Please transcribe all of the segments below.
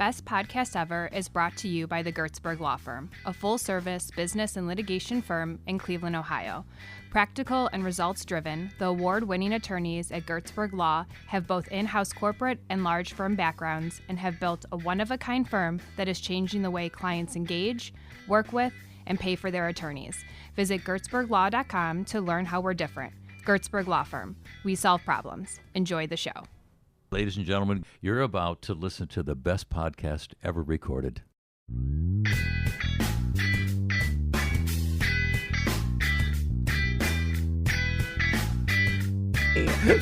Best.Podcast.Ever is brought to you by the Gertzberg Law Firm, a full-service business and litigation firm in Cleveland, Ohio. Practical and results-driven, the award-winning attorneys at Gertzberg Law have both in-house corporate and large firm backgrounds and have built a one-of-a-kind firm that is changing the way clients engage, work with, and pay for their attorneys. Visit GertzbergLaw.com to learn how we're different. Gertzberg Law Firm. We solve problems. Enjoy the show. Ladies and gentlemen, you're about to listen to the best podcast ever recorded.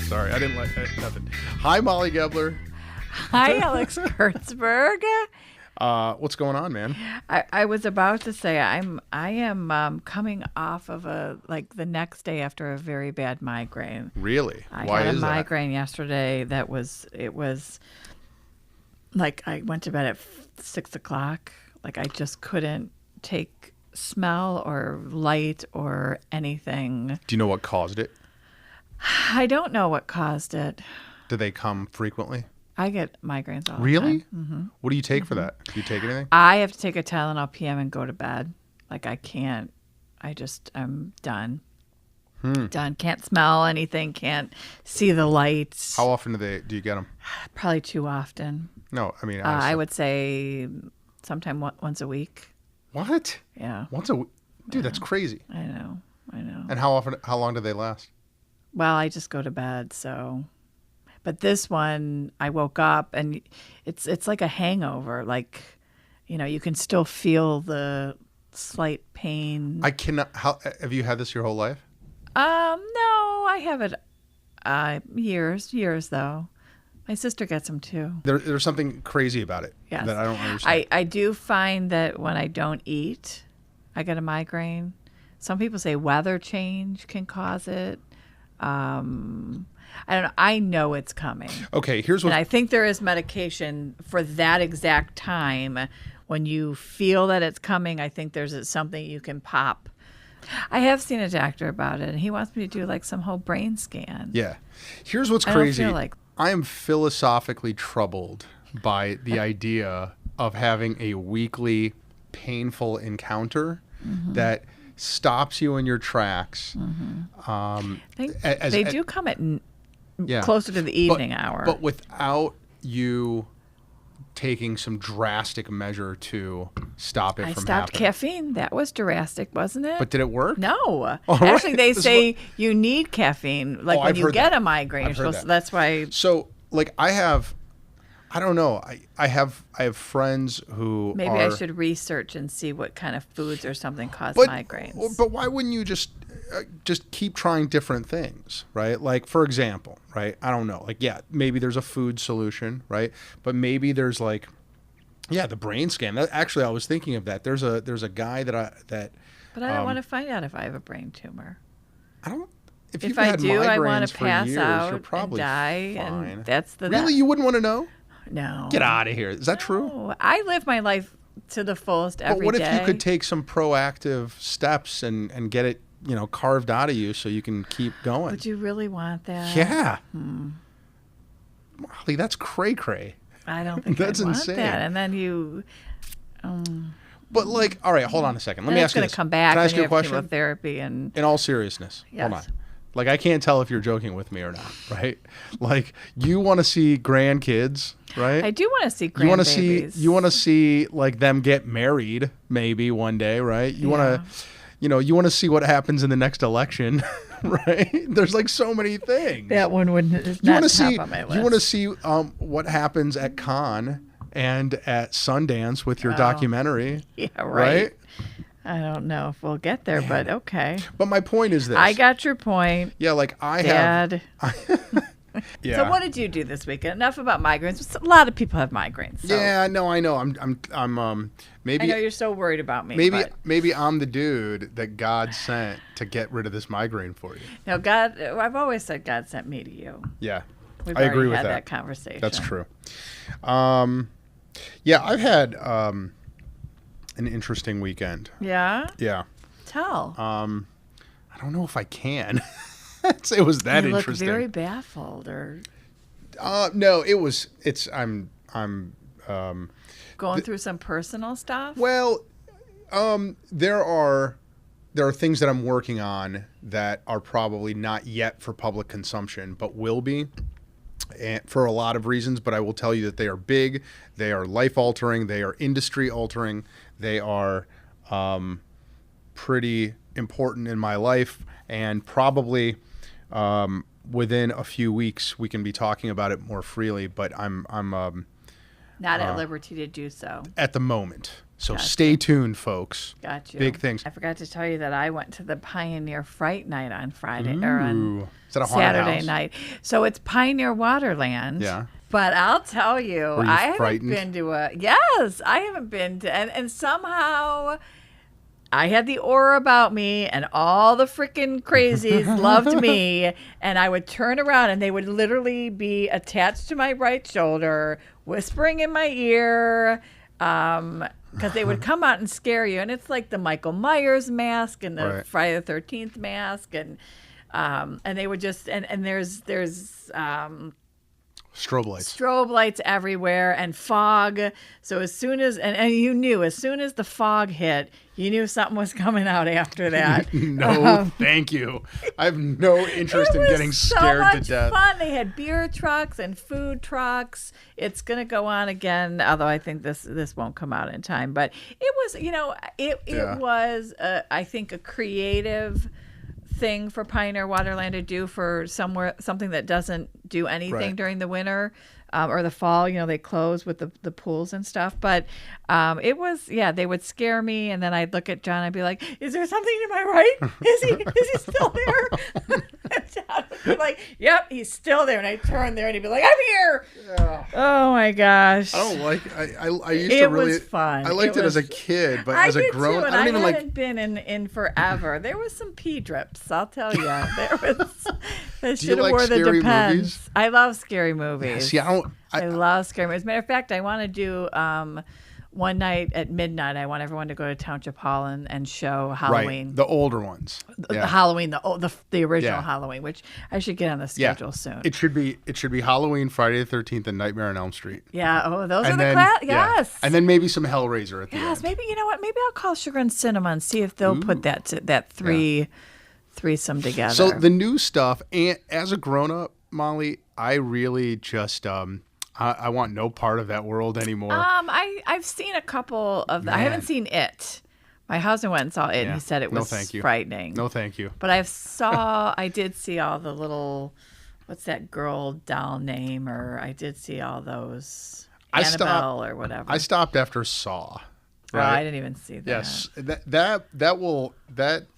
Sorry, I didn't like nothing. Hi, Molly Gebler. Hi, Alex Gertzberg. What's going on, man? I was about to say I am coming off of the next day after a very bad migraine. Really? I Why had is a migraine yesterday. It was like I went to bed at 6 o'clock. Like I just couldn't take smell or light or anything. Do you know what caused it? I don't know what caused it. Do they come frequently? I get migraines all the Really? time. Mm-hmm. What do you take for that? Do you take anything? I have to take a Tylenol PM and go to bed. Like I can't. I'm done. Done. Can't smell anything. Can't see the lights. How often do you get them? Probably too often. No, I mean I would say sometime once a week. What? Yeah. Once a week? Dude, that's crazy. I know. And how long do they last? Well, I just go to bed, so. But this one, I woke up and it's like a hangover. Like, you can still feel the slight pain. I cannot. Have you had this your whole life? No, I have it years though. My sister gets them too. There's something crazy about it that I don't understand. I do find that when I don't eat, I get a migraine. Some people say weather change can cause it. I don't know. I know it's coming. Okay, here's what. And I think there is medication for that exact time. When you feel that it's coming, I think there's something you can pop. I have seen a doctor about it, and he wants me to do like some whole brain scan. Yeah. Here's what's crazy. I don't feel like. I am philosophically troubled by the idea of having a weekly painful encounter that stops you in your tracks. They do come at closer to the evening hour. But without you taking some drastic measure to stop it from happening. I stopped caffeine. That was drastic, wasn't it? But did it work? No. Oh, Actually, right. they say you need caffeine. Like when you get a migraine, that's why. So, like, I don't know. I have friends who maybe I should research and see what kind of foods or something cause migraines. But why wouldn't you just keep trying different things, right? Like, for example, right? I don't know. Like, yeah, maybe there's a food solution, right? But maybe there's like, the brain scan. Actually, I was thinking of that. There's a guy that. But I don't want to find out if I have a brain tumor. I don't. If I do, I want to pass years, out you're probably and die, fine. and that's the. Really, you wouldn't want to know? No. Get out of here. Is that true? No. I live my life to the fullest every day. But what if you could take some proactive steps and get it, carved out of you so you can keep going? Would you really want that? Yeah. Molly, that's cray-cray. I don't think that's I'd want insane. that. And then you... But like, all right, hold on a second. Let me ask you this. It's going to come back. Can I ask you a question? Chemotherapy and... In all seriousness. Yes. Hold on. Like, I can't tell if you're joking with me or not, right? Like, you want to see grandkids, right? I do want to see grandbabies. You want to see like them get married maybe one day, right? You want to, you want to see what happens in the next election, right? There's like so many things. That one wouldn't not top on my list. You want to see what happens at Cannes and at Sundance with your documentary. Yeah, right. I don't know if we'll get there, but okay. But my point is this. I got your point. Yeah, like Dad. Yeah. So what did you do this weekend? Enough about migraines. A lot of people have migraines. So. Yeah, no, I know. I'm maybe I know you're so worried about me. Maybe I'm the dude that God sent to get rid of this migraine for you. No, God. I've always said God sent me to you. Yeah, We've I agree with had that conversation. That's true. Yeah, I've had an interesting weekend. Yeah? Yeah. Tell. I don't know if I can. It was that you interesting. You look very baffled, or. No, it's I'm Going through some personal stuff? Well, there are things that I'm working on that are probably not yet for public consumption, but will be, and for a lot of reasons. But I will tell you that they are big, they are life-altering, they are industry-altering, they are pretty important in my life, and probably within a few weeks we can be talking about it more freely. But I'm not at liberty to do so at the moment. So Gotcha. Stay tuned, folks. Got you. Big things. I forgot to tell you that I went to the Pioneer Fright night on Friday or on Is that a haunted Saturday house? night. So it's Pioneer Waterland. Yeah. But I'll tell you, Were you I haven't frightened? been to I haven't been to, and somehow I had the aura about me, and all the freaking crazies loved me, and I would turn around and they would literally be attached to my right shoulder, whispering in my ear, because they would come out and scare you. And it's like the Michael Myers mask and the Right. Friday the 13th mask, and they would just, and there's Strobe lights. everywhere and fog. So as soon as, and you knew, as soon as the fog hit, you knew something was coming out after that. No, thank you. I have no interest in getting scared to death. Fun. They had beer trucks and food trucks. It's going to go on again, although I think this won't come out in time. But it was, it was, I think, a creative thing for Pioneer Waterland to do for something that doesn't do anything Right. during the winter or the fall. They close with the pools and stuff. But it was, they would scare me, and then I'd look at John. I'd be like, "Is there something to my right? Is he still there?" And John would be like, "Yep, he's still there." And I'd turn there, and he'd be like, "I'm here." Yeah. Oh my gosh! I don't like. I used It to really. was fun. I liked it as a was- kid, but I as a did grown, too, and I don't even like. hadn't been in forever. There was some pee drips, I'll tell you. There was. I you should have like wore the scary Depends. movies? I love scary movies. See, I don't. I love scary movies. As a matter of fact, I want to do one night at midnight. I want everyone to go to Township Hall and show Halloween. Right, the older ones. The Halloween, the original Yeah. Halloween, which I should get on the schedule soon. It should be Halloween, Friday the 13th, and Nightmare on Elm Street. Yeah. Oh, those are And the then class. yeah. Yes. And then maybe some Hellraiser at the Yes, end. maybe you know what? Maybe I'll call Sugar and Cinema and see if they'll put that threesome together. So the new stuff, and as a grown up, Molly, I really just I want no part of that world anymore. I've seen a couple of them. I haven't seen it. My husband went and saw it, and Yeah. he said it No, was thank you. frightening. No, thank you. But I did see all the little, what's that girl doll name? Or I did see all those Annabelle or whatever. I stopped after Saw. Oh, I didn't even see that. Yes, that will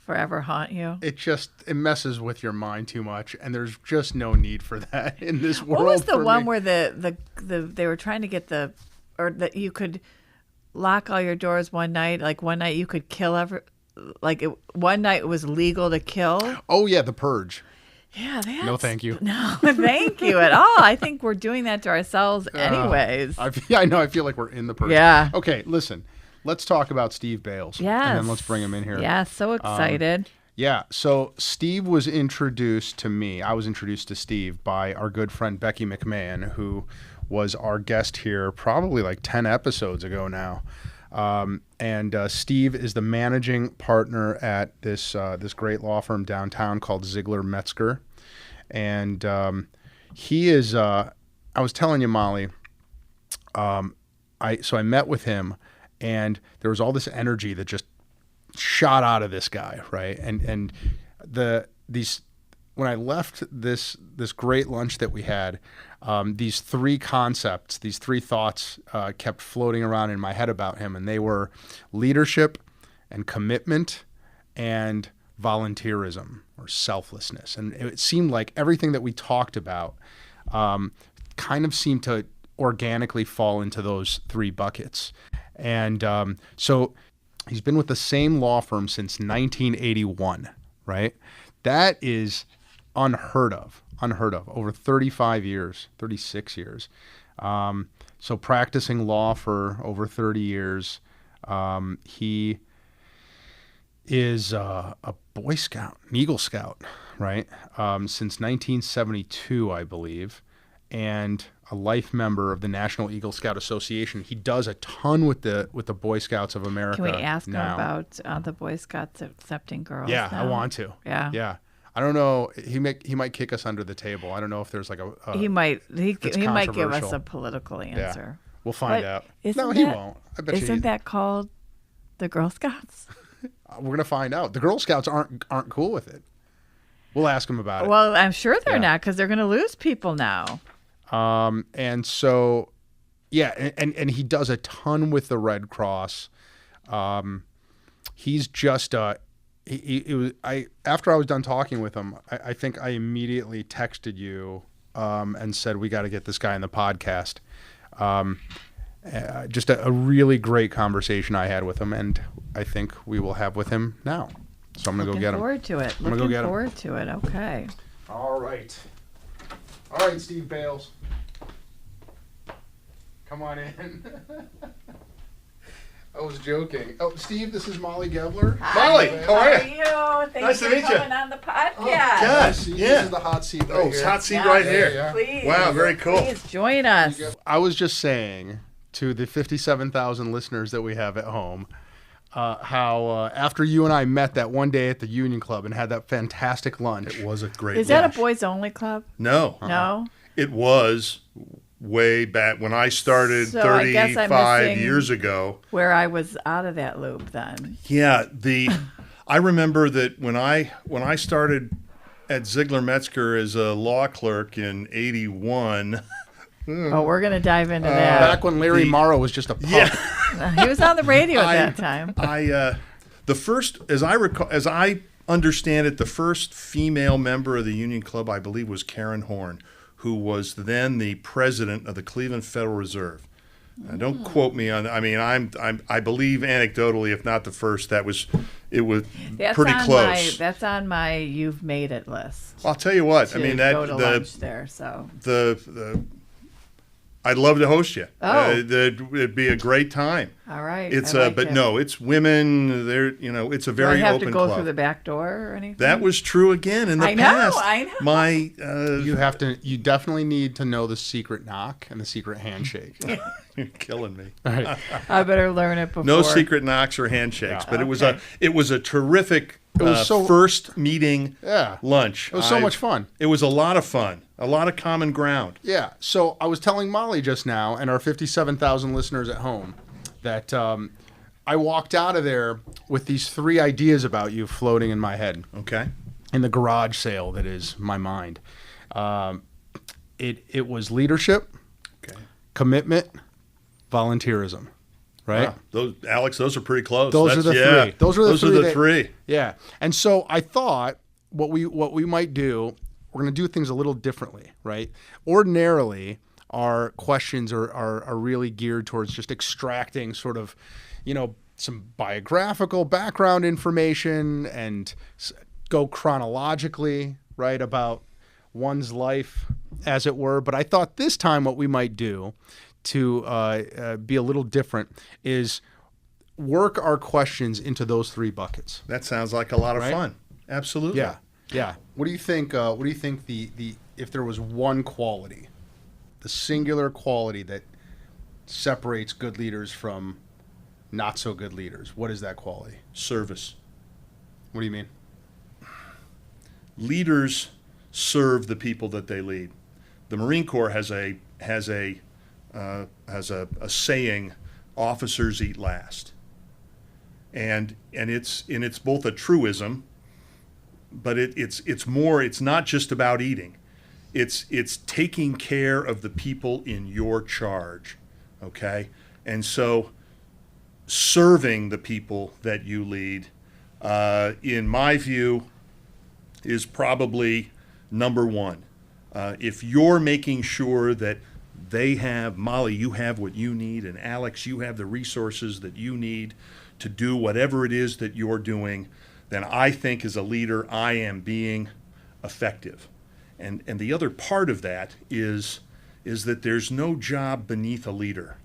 Forever haunt you. it messes with your mind too much, and there's just no need for that in this world. What was the for one me. where they were trying to get that you could lock all your doors one night? Like one night you could kill one night it was legal to kill. Oh yeah, The Purge. Yeah, No, thank you. No, thank you at all. I think we're doing that to ourselves anyways. I know. I feel like we're in The Purge. Yeah. Okay, listen. Let's talk about Steve Bales. Yes. And then let's bring him in here. Yeah, so excited. Yeah, so Steve was introduced to me. I was introduced to Steve by our good friend Becky McMahon, who was our guest here probably like 10 episodes ago now. And Steve is the managing partner at this great law firm downtown called Ziegler Metzger. And he is, I was telling you, Molly, I met with him, and there was all this energy that just shot out of this guy, right? And when I left this great lunch that we had, these three concepts, these three thoughts kept floating around in my head about him, and they were leadership and commitment and volunteerism or selflessness. And it seemed like everything that we talked about kind of seemed to organically fall into those three buckets. And so he's been with the same law firm since 1981, right? That is unheard of, over 35 years, 36 years. So practicing law for over 30 years. He is a Boy Scout, an Eagle Scout, right? Since 1972, I believe. And a life member of the National Eagle Scout Association. He does a ton with the Boy Scouts of America. Can we ask him now. about the Boy Scouts accepting girls? Yeah, now? I want to. Yeah. Yeah. I don't know. He might kick us under the table. I don't know if there's like a He might give us controversial. a political answer. We'll find But out. isn't No, he that- won't. I bet you. Isn't that called the Girl Scouts? We're gonna find out. The Girl Scouts aren't cool with it. We'll ask him about it. Well, I'm sure they're Yeah. not, because they're going to lose people now. And so, yeah, and he does a ton with the Red Cross. He's just it was after I was done talking with him, I think I immediately texted you and said we got to get this guy in the podcast. Just a really great conversation I had with him, and I think we will have with him now. So I'm gonna go get him. Looking forward to it. I'm gonna go get him. Forward to it. Okay. All right, Steve Bales, come on in. I was joking. Oh, Steve, this is Molly Gebler. Molly, how are you? you? Thanks Nice to for meet you. coming on the podcast. Good. See, Yeah. This is the hot seat right Oh, here. it's hot seat Yeah, right yeah, here. yeah. Please. Wow, very cool. Please join us. I was just saying to the 57,000 listeners that we have at home how after you and I met that one day at the Union Club and had that fantastic lunch. It was a great Is that lunch. a boys only club? No. No. It was way back when I started So I guess I'm 35 missing- years ago. Where I was out of that loop then. Yeah, I remember that when I started at Ziegler Metzger as a law clerk in 81. Oh, we're going to dive into that. Back when Larry Morrow was just a pup. Yeah. He was on the radio at that time. The first, as I understand it, the first female member of the Union Club, I believe, was Karen Horn, who was then the president of the Cleveland Federal Reserve. Now, don't quote me on. I mean, I believe anecdotally, if not the first, it was That's pretty on close. That's on my "You've Made It" list. I'll tell you what. I To mean, go to lunch there. So I'd love to host you. Oh. It'd be a great time. all right. It's I like but it. no, it's women. It's a Do I very have open to go club. through the back door or anything? That was true again in the I know, past. I know. My You definitely need to know the secret knock and the secret handshake. you're killing me. All right. I better learn it before. No secret knocks or handshakes, but Okay. it was a terrific was so- first meeting Yeah. lunch. It was so much fun. It was a lot of fun, a lot of common ground. Yeah. So I was telling Molly just now and our 57,000 listeners at home that I walked out of there with these 3 ideas about you floating in my head Okay. in the garage sale that is my mind. It was leadership, Okay. commitment, volunteerism, right? Wow. Those are pretty close. Those are the yeah. 3. Those are the 3. Are the that- 3. Yeah. And so I thought what we might do, we're going to do things a little differently, right? Ordinarily, our questions are really geared towards just extracting sort of, some biographical background information and go chronologically, right, about one's life, as it were. But I thought this time what we might do to be a little different is work our questions into those 3 buckets. That sounds like a lot of Right? fun. Absolutely. Yeah, yeah. What do you think? What do you think the if there was one quality, the singular quality that separates good leaders from not so good leaders? What is that quality? Service. What do you mean? Leaders serve the people that they lead. The Marine Corps has a saying, "Officers eat last," and it's both a truism, but it's more. It's not just about eating. It's taking care of the people in your charge, okay? And so serving the people that you lead, in my view, is probably number one. If you're making sure that they have, Molly, you have what you need, and Alex, you have the resources that you need to do whatever it is that you're doing, then I think as a leader, I am being effective. And the other part of that is that there's no job beneath a leader.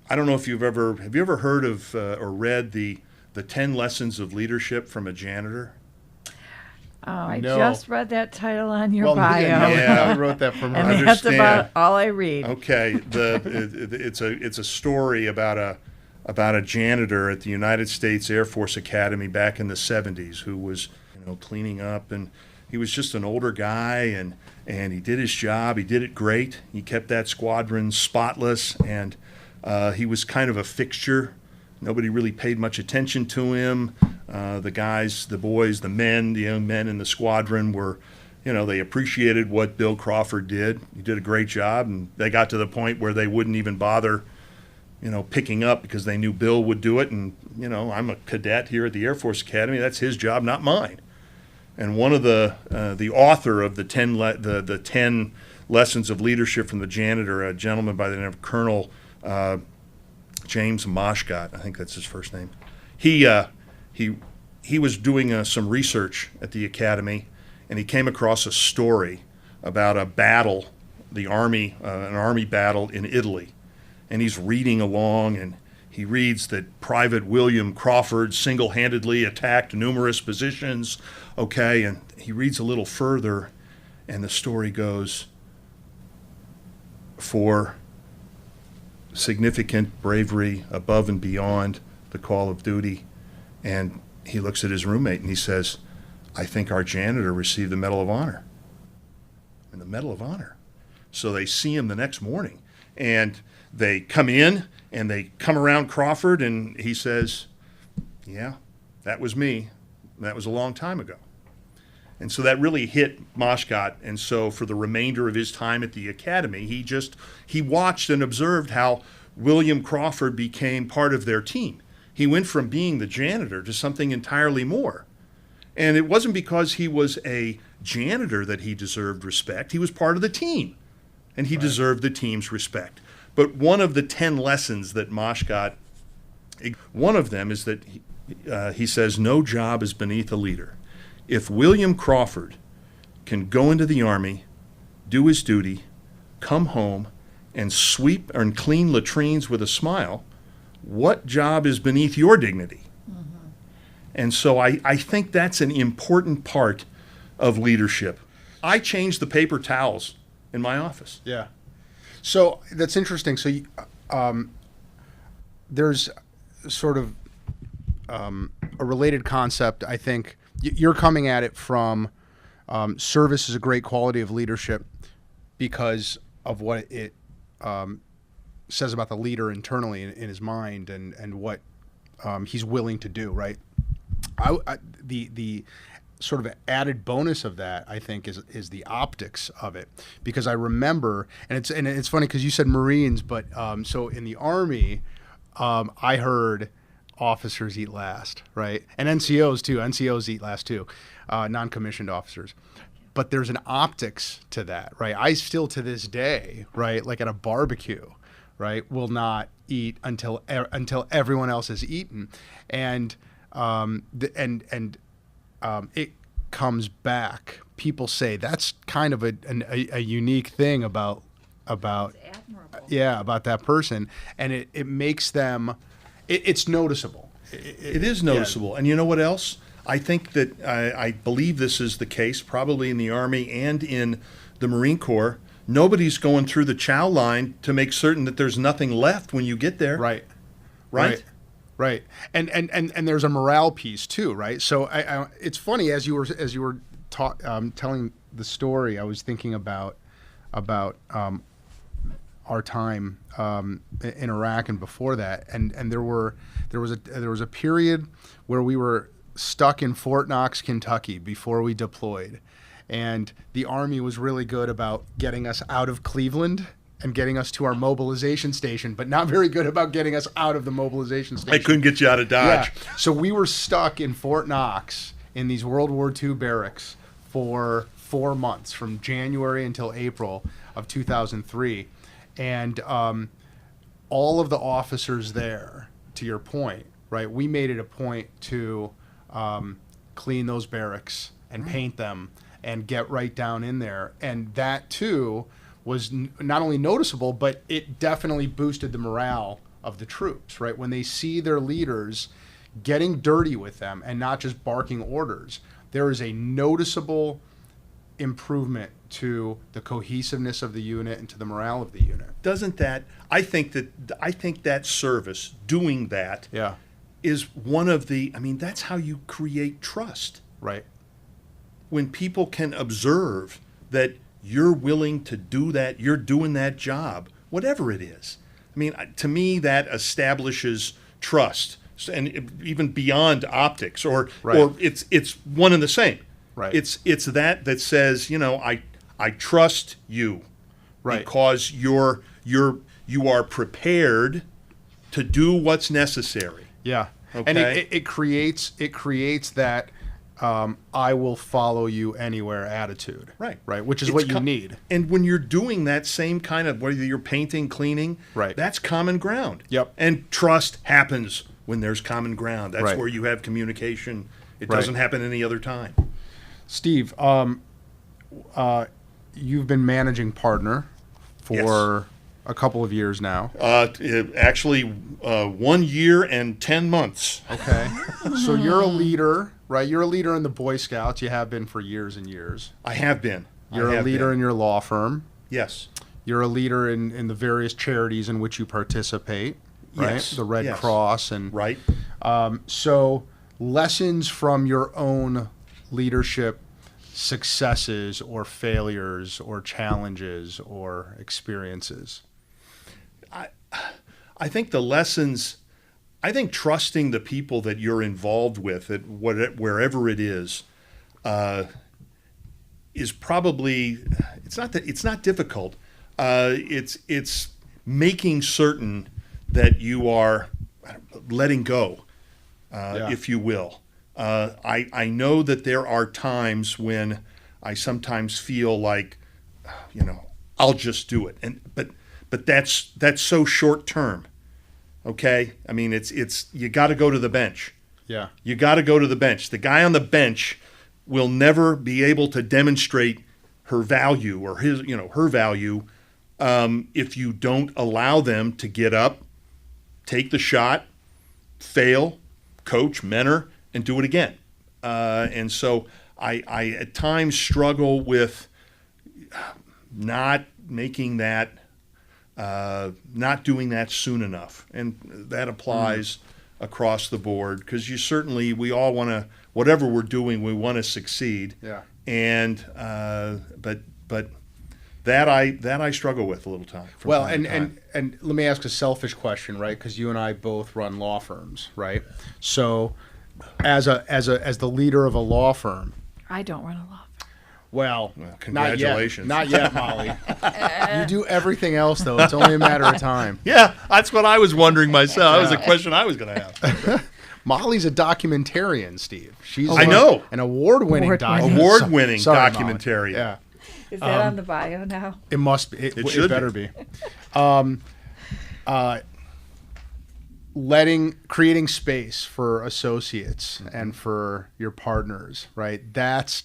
I don't know if have you ever heard of or read the 10 Lessons of Leadership from a Janitor? Oh, I No. just read that title on your Well, bio. Yeah. I wrote that from her. And that's Understand. about all I read. Okay, it's a story about a janitor at the United States Air Force Academy back in the 70s who was cleaning up, and he was just an older guy, and he did his job. He did it great. He kept that squadron spotless, and he was kind of a fixture. Nobody really paid much attention to him. The guys, the boys, the young men in the squadron were, they appreciated what Bill Crawford did. He did a great job, and they got to the point where they wouldn't even bother, picking up because they knew Bill would do it. And, I'm a cadet here at the Air Force Academy. That's his job, not mine. And one of the author of the 10 lessons of leadership from the janitor, a gentleman by the name of Colonel James Moshcott, I think that's his first name. He was doing some research at the academy, and he came across a story about a battle, an army battle in Italy. And he's reading along, and he reads that Private William Crawford single-handedly attacked numerous positions. Okay, and he reads a little further, and the story goes, for significant bravery above and beyond the call of duty. And he looks at his roommate and he says, I think our janitor received the Medal of Honor. And the Medal of Honor. So they see him the next morning, and they come in and they come around Crawford, and he says, yeah, that was me. That was a long time ago. And so that really hit Moshcott. And so for the remainder of his time at the academy, he watched and observed how William Crawford became part of their team. He went from being the janitor to something entirely more. And it wasn't because he was a janitor that he deserved respect. He was part of the team, and he deserved the team's respect. But one of the 10 lessons that Moshcott, one of them is that he says, no job is beneath a leader. If William Crawford can go into the Army, do his duty, come home, and sweep and clean latrines with a smile, what job is beneath your dignity? Mm-hmm. And so I think that's an important part of leadership. I changed the paper towels in my office. Yeah. So that's interesting. So there's sort of a related concept, I think. You're coming at it from service is a great quality of leadership because of what it says about the leader internally in his mind and what he's willing to do, right? The sort of added bonus of that, I think, is the optics of it, because I remember, and it's funny because you said Marines, but so in the Army, I heard officers eat last, right? And NCOs too. NCOs eat last too, non-commissioned officers. But there's an optics to that, right? I still to this day, right, like at a barbecue, right, will not eat until everyone else has eaten, and it comes back. People say that's kind of a unique thing about that person, and it makes them. It's noticeable. It is noticeable. Yeah. And you know what else? I think that I believe this is the case probably in the Army and in the Marine Corps. Nobody's going through the chow line to make certain that there's nothing left when you get there. Right. And there's a morale piece too, right? So it's funny as you were telling the story, I was thinking about our time in Iraq and before that, and there was a period where we were stuck in Fort Knox, Kentucky before we deployed, and the Army was really good about getting us out of Cleveland and getting us to our mobilization station, but not very good about getting us out of the mobilization station. I couldn't get you out of Dodge. Yeah. So we were stuck in Fort Knox in these World War II barracks for 4 months, from January until April of 2003. And all of the officers there, to your point, right, we made it a point to clean those barracks and paint them and get right down in there. And that, too, was not only noticeable, but it definitely boosted the morale of the troops, right? When they see their leaders getting dirty with them and not just barking orders, there is a noticeable improvement to the cohesiveness of the unit and to the morale of the unit. Doesn't that? I think that service, doing that, Yeah. is one of the. I mean, that's how you create trust. Right. When people can observe that you're willing to do that, you're doing that job, whatever it is. I mean, to me, that establishes trust, and even beyond optics, or it's one and the same. Right. It's that says, I trust you, Right. because you are prepared to do what's necessary. Yeah. Okay. And it creates that I will follow you anywhere attitude. Right. Right. Which is It's what you need. And when you're doing that same kind of, whether you're painting, cleaning, Right. that's common ground. Yep. And trust happens when there's common ground. That's Right. where you have communication. It Right. doesn't happen any other time. Steve, you've been managing partner for a couple of years now. Actually, 1 year and 10 months. Okay. So you're a leader, right? You're a leader in the Boy Scouts. You have been for years and years. I have been. You're a leader in your law firm. Yes. You're a leader in the various charities in which you participate, right? Yes. The Red Yes. Cross and Right. So lessons from your own leadership successes or failures or challenges or experiences. I think the lessons, I think trusting the people that you're involved with at wherever it is probably, it's not difficult. It's making certain that you are letting go, if you will. I know that there are times when I sometimes feel like, I'll just do it, but that's so short term. Okay, I mean it's you got to go to the bench. Yeah. You got to go to the bench. The guy on the bench will never be able to demonstrate her value or her value if you don't allow them to get up, take the shot, fail, coach, mentor, and do it again. And so I at times struggle with not making that, not doing that soon enough. And that applies across the board, because we all want to, whatever we're doing, we want to succeed. Yeah. And but that I struggle with a little time. Well, and let me ask a selfish question, right? Because you and I both run law firms, right? So, as the leader of a law firm, I don't run a law firm. well, congratulations. Not yet, Molly. You do everything else, though. It's only a matter of time. Yeah, that's what I was wondering myself. That was a question I was going to have. Molly's a documentarian, Steve. She's I know. an award-winning documentarian. Award-winning Sorry, Molly. documentarian. Yeah. Is that on the bio now? It must be. It should better be. Creating space for associates and for your partners, right? That's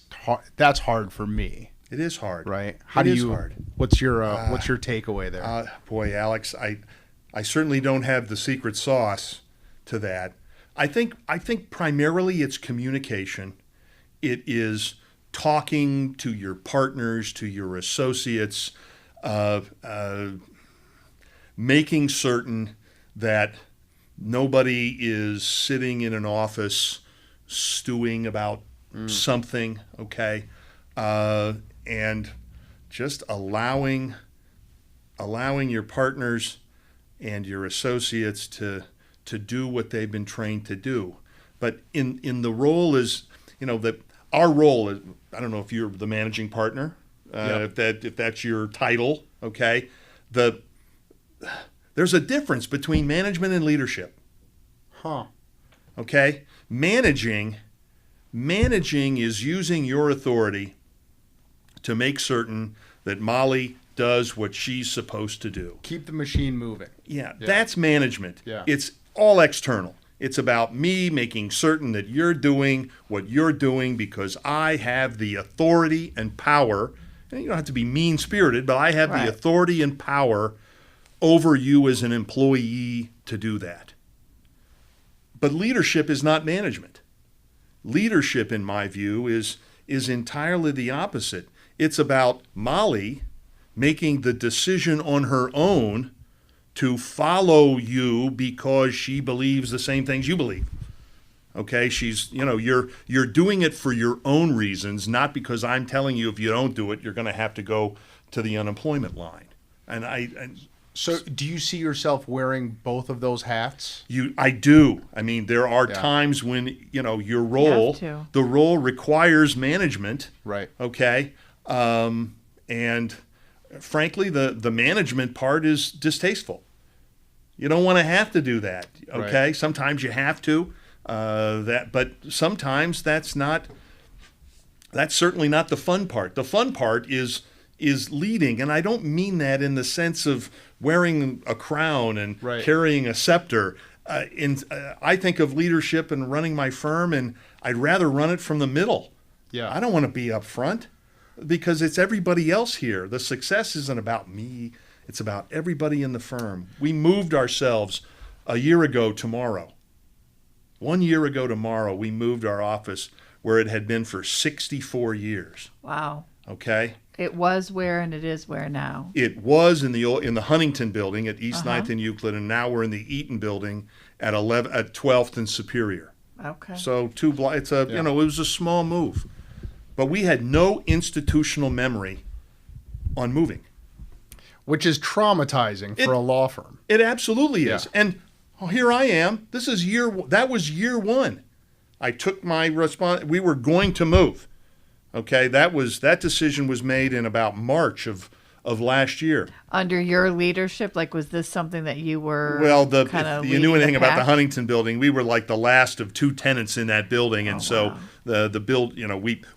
hard for me. It is hard. Right? Hard. What's your takeaway there? Boy, Alex, I certainly don't have the secret sauce to that. I think primarily it's communication. It is talking to your partners, to your associates, making certain that nobody is sitting in an office stewing about something, okay? And just allowing your partners and your associates to do what they've been trained to do. But in the role is, our role is, I don't know if you're the managing partner, Yep. if that's your title, okay? There's a difference between management and leadership. Huh. Okay? Managing is using your authority to make certain that Molly does what she's supposed to do. Keep the machine moving. Yeah, that's management. Yeah. It's all external. It's about me making certain that you're doing what you're doing because I have the authority and power. And you don't have to be mean-spirited, but I have the authority and power over you as an employee to do that. But leadership is not management. Leadership, in my view, is entirely the opposite. It's about Molly making the decision on her own to follow you because she believes the same things you believe. Okay, you're doing it for your own reasons, not because I'm telling you if you don't do it, you're going to have to go to the unemployment line. So do you see yourself wearing both of those hats? I do. I mean, there are Yeah. times when, your role, the role requires management. Right. Okay. And frankly, the management part is distasteful. You don't want to have to do that. Okay. Right. Sometimes you have to, but sometimes that's certainly not the fun part. The fun part is leading. And I don't mean that in the sense of wearing a crown and Right. carrying a scepter. I think of leadership and running my firm, and I'd rather run it from the middle. Yeah. I don't want to be up front because it's everybody else here. The success isn't about me. It's about everybody in the firm. We moved ourselves a year ago tomorrow. 1 year ago tomorrow, we moved our office where it had been for 64 years. Wow. Okay? It was where and it is where now. It was in the Huntington building at East 9th and Euclid, and now we're in the Eaton building at 12th and Superior. Okay. So it was a small move. But we had no institutional memory on moving. Which is traumatizing for a law firm. It absolutely is. Yeah. And here I am. That was year one. I took my response. We were going to move. Okay, that decision was made in about March of last year. Under your leadership, was this something that you were if you knew anything about the Huntington building, we were like the last of two tenants in that building, and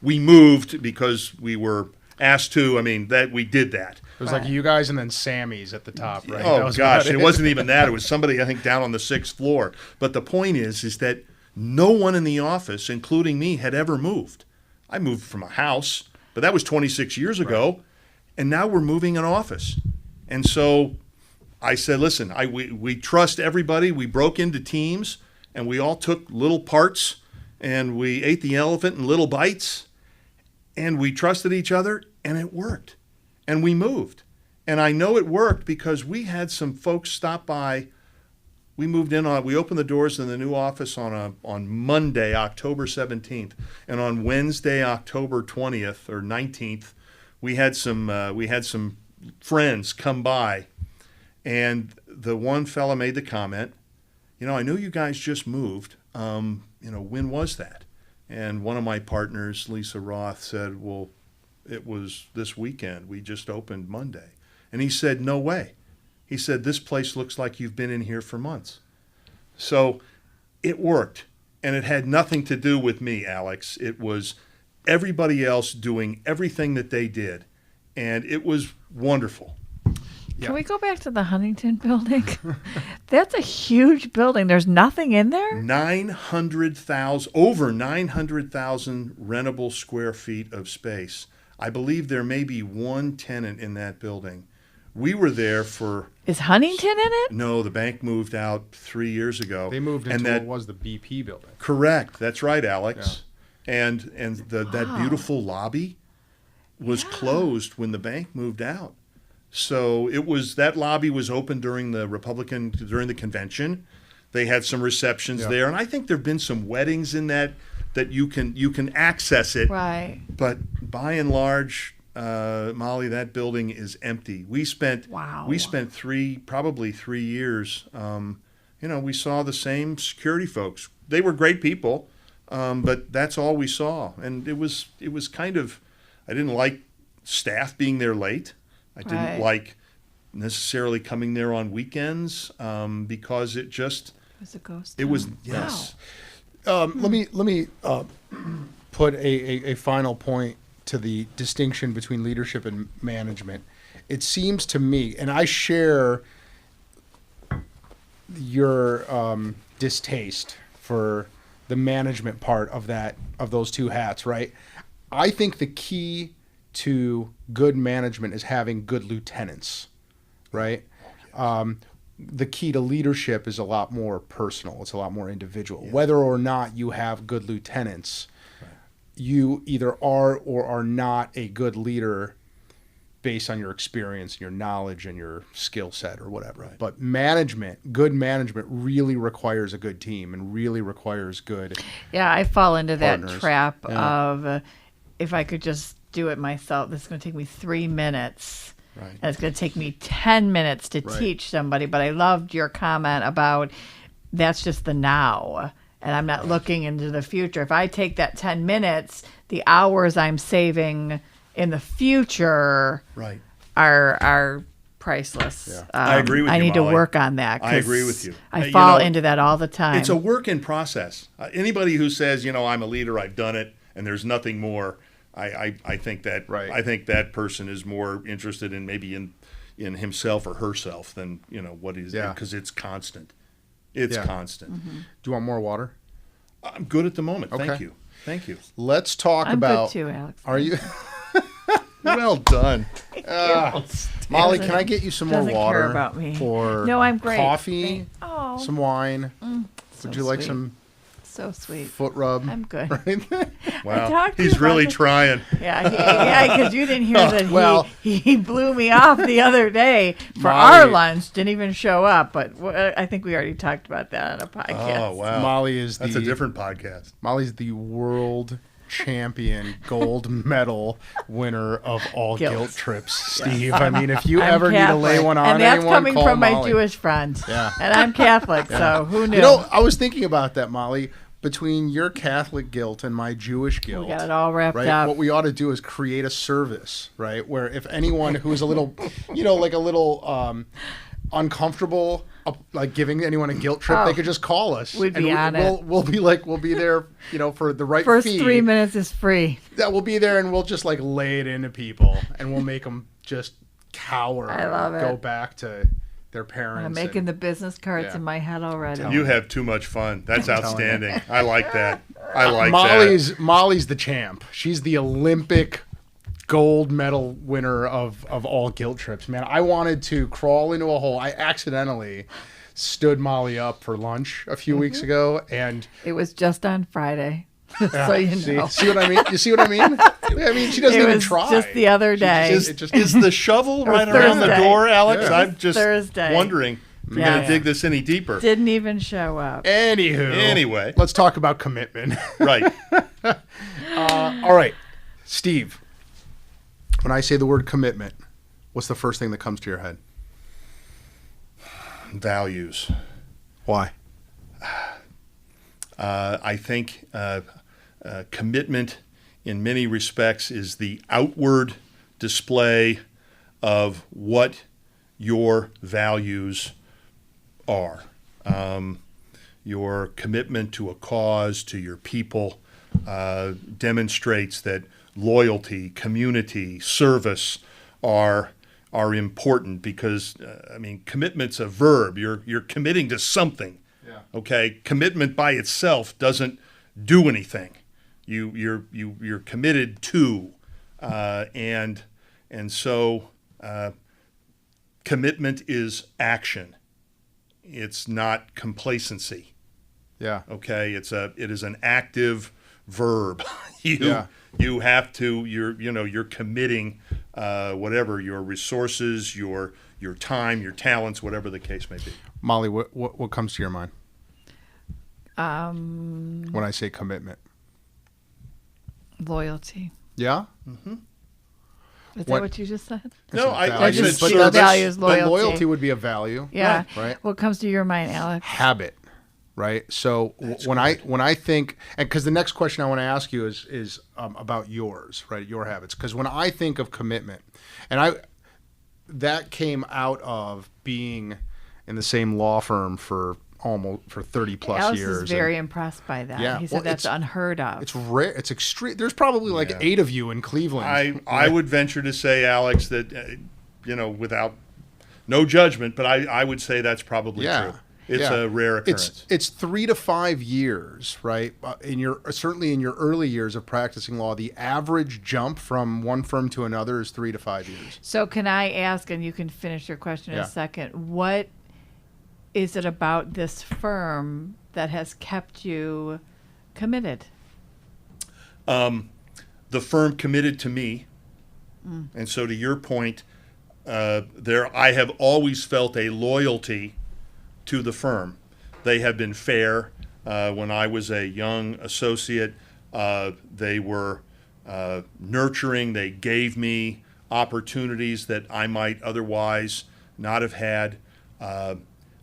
we moved because we were asked to. I mean, that we did that. It was like you guys and then Sammy's at the top, right? Oh gosh, it wasn't even that. It was somebody I think down on the 6th floor. But the point is that no one in the office, including me, had ever moved. I moved from a house, but that was 26 years ago, and now we're moving an office. And so I said, listen, we trust everybody. We broke into teams, and we all took little parts, and we ate the elephant in little bites, and we trusted each other, and it worked. And we moved. And I know it worked because we had some folks stop by. We opened the doors in the new office on Monday, October 17th. And on Wednesday, October 20th or 19th, we had some friends come by. And the one fella made the comment, I know you guys just moved. When was that? And one of my partners, Lisa Roth, said, well, it was this weekend. We just opened Monday. And he said, no way. He said, this place looks like you've been in here for months. So it worked. And it had nothing to do with me, Alex. It was everybody else doing everything that they did. And it was wonderful. Can we go back to the Huntington building? That's a huge building. There's nothing in there? Over 900,000 rentable square feet of space. I believe there may be one tenant in that building. We were there for... Is Huntington in it? No, the bank moved out 3 years ago. They moved into what was the BP building. Correct. That's right, Alex. Yeah. And that beautiful lobby was closed when the bank moved out. So that lobby was open during the convention. They had some receptions there, and I think there've been some weddings in that you can access it. Right. But by and large, Molly, that building is empty. We spent probably 3 years. We saw the same security folks. They were great people, but that's all we saw, and it was kind of. I didn't like staff being there late. I didn't like necessarily coming there on weekends because it just was a ghost. It was yes. Wow. Let me put a final point to the distinction between leadership and management. It seems to me, and I share your distaste for the management part of those two hats, right? I think the key to good management is having good lieutenants, right? the key to leadership is a lot more personal. It's a lot more individual. Whether or not you have good lieutenants, you either are or are not a good leader based on your experience, your knowledge, and your skill set or whatever. Right. But good management really requires a good team and really requires good Yeah, I fall into that partners. trap Yeah. of if I could just do it myself, this is going to take me 3 minutes. Right. And it's going to take me 10 minutes to Right. teach somebody. But I loved your comment about that's just the now. And I'm not looking into the future. If I take that 10 minutes, the hours I'm saving in the future Right. are priceless. Yeah. I agree with I you, need Molly. to work on that. I agree with you. I You fall know, into that all the time. It's a work in process. Anybody who says, I'm a leader, I've done it, and there's nothing more, I think that Right. I think that person is more interested in maybe in himself or herself than what he's Yeah. because it's constant. It's Yeah. constant. Mm-hmm. Do you want more water? I'm good at the moment. Okay. Thank you. Let's talk I'm about. good too, Alex. Are you, Well done. Molly? Can I get you some more Doesn't care water? about me. Or No, I'm great. coffee, Oh, some wine. so Would you like sweet. some So sweet. foot rub? I'm good. Wow. talked to He's you really about this. trying. Yeah, because you didn't hear that Well- he blew me off the other day for Molly- our lunch. Didn't even show up, but I think we already talked about that on a podcast. Oh wow. Molly is That's the a different podcast. Molly's the world champion gold medal winner of all Guilt. guilt trips, Steve. I mean, if you I'm ever need to lay Catholic. one on and that's anyone, coming call from Molly. my Jewish friend. Yeah. And I'm Catholic, so who knew? You know, I was thinking about that, Molly. Between your Catholic guilt and my Jewish guilt, we got it all wrapped right? up. What we ought to do is create a service, right? Where if anyone who is a little, like a little uncomfortable, like giving anyone a guilt trip, Oh, they could just call us. we'd and be on it. We'll be there, for the right First fee. 3 minutes is free. That we'll be there, and we'll just like lay it into people, and we'll make them just cower. I love Go it. back to their parents. I'm making the business cards Yeah. in my head already. You have too much fun. That's telling you. outstanding. I like that. I like Molly's the champ. She's the Olympic gold medal winner of all guilt trips. Man, I wanted to crawl into a hole. I accidentally stood Molly up for lunch a few weeks ago, and It was just on Friday, so you know. see what I mean? You see what I mean? I mean, she doesn't It even was try. just the other day. Is the shovel right around the Thursday. door, Alex? Yeah. I'm just Thursday. wondering. I'm Yeah. going to dig this any deeper. Didn't even show up. Anywho, Anyway. let's talk about commitment. Right. All right, Steve. When I say the word commitment, what's the first thing that comes to your head? Values. Why? I think commitment in many respects is the outward display of what your values are. Your commitment to a cause, to your people, demonstrates that loyalty, community, service are important because, commitment's a verb. You're committing to something. Yeah. Okay, commitment by itself doesn't do anything. You're committed to, and so commitment is action. It's not complacency. Yeah. Okay, it is an active verb. Yeah. You have to. You're committing whatever your resources, your time, your talents, whatever the case may be. Molly, what comes to your mind Um, when I say commitment? loyalty. Yeah. Is What- that what you just said? No, I Values, said just but service. values, but loyalty. loyalty would be a value. Yeah. Right. What comes to your mind, Alex? Habit, right? So when I think, and because the next question I want to ask you is about yours, right? Your habits. Because when I think of commitment, and that came out of being in the same law firm for 30 plus Alex years. is very impressed by that. Yeah, He said well, that's it's- unheard of. It's rare. It's extreme. There's probably like Yeah. 8 of you in Cleveland. I would venture to say, Alex, that without no judgment, but I would say that's probably Yeah. true. It's Yeah. a rare occurrence. It's 3 to 5 years, right? Certainly in your early years of practicing law, the average jump from one firm to another is 3 to 5 years. So can I ask, and you can finish your question in Yeah. a second, what is it about this firm that has kept you committed? The firm committed to me. And so to your point, I have always felt a loyalty to the firm. They have been fair. When I was a young associate, they were nurturing. They gave me opportunities that I might otherwise not have had.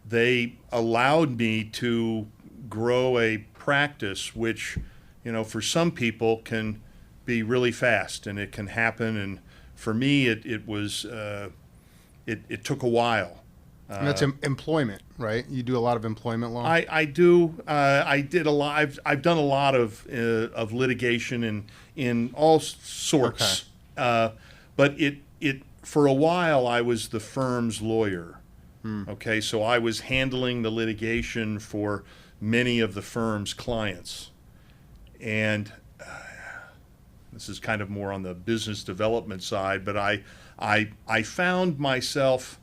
They allowed me to grow a practice which, for some people can be really fast, and it can happen. And for me, it was it took a while. And that's employment, right? You do a lot of employment law. I do. I did a lot. I've done a lot of litigation in all sorts. Okay. But it for a while I was the firm's lawyer. Okay, so I was handling the litigation for many of the firm's clients, and this is kind of more on the business development side. But I found myself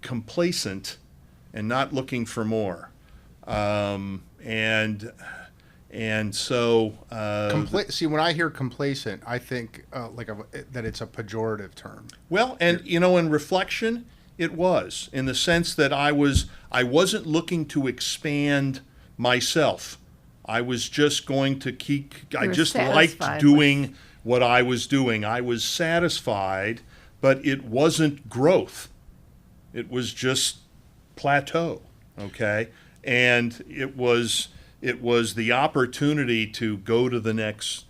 complacent and not looking for more, and so See, when I hear complacent, I think that it's a pejorative term. well, and in reflection, it was, in the sense that I wasn't looking to expand myself. I was just going to I just liked doing what I was doing. I was satisfied, but it wasn't growth. It was just plateau, okay? And it was the opportunity to go to the next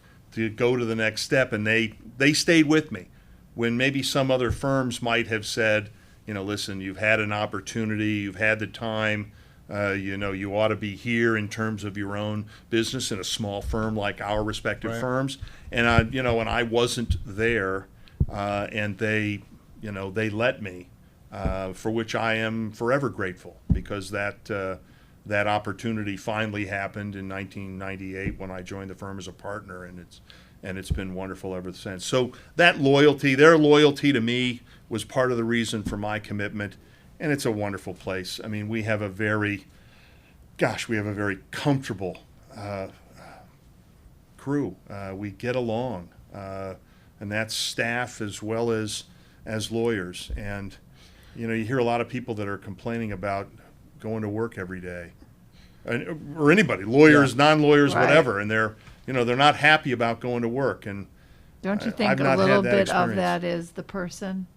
step, and they stayed with me when maybe some other firms might have said, listen, you've had an opportunity, you've had the time, you ought to be here in terms of your own business in a small firm like our respective Right. firms. And I wasn't there, and they let me, for which I am forever grateful, because that opportunity finally happened in 1998 when I joined the firm as a partner, and it's been wonderful ever since. So that loyalty, their loyalty to me, was part of the reason for my commitment, and it's a wonderful place. I mean, we have a very comfortable crew. We get along, and that's staff as well as lawyers. And you hear a lot of people that are complaining about going to work every day, or anybody, lawyers, non-lawyers, Right. whatever, and they're not happy about going to work. And Don't you I've think a not little had that bit of experience. that is the person?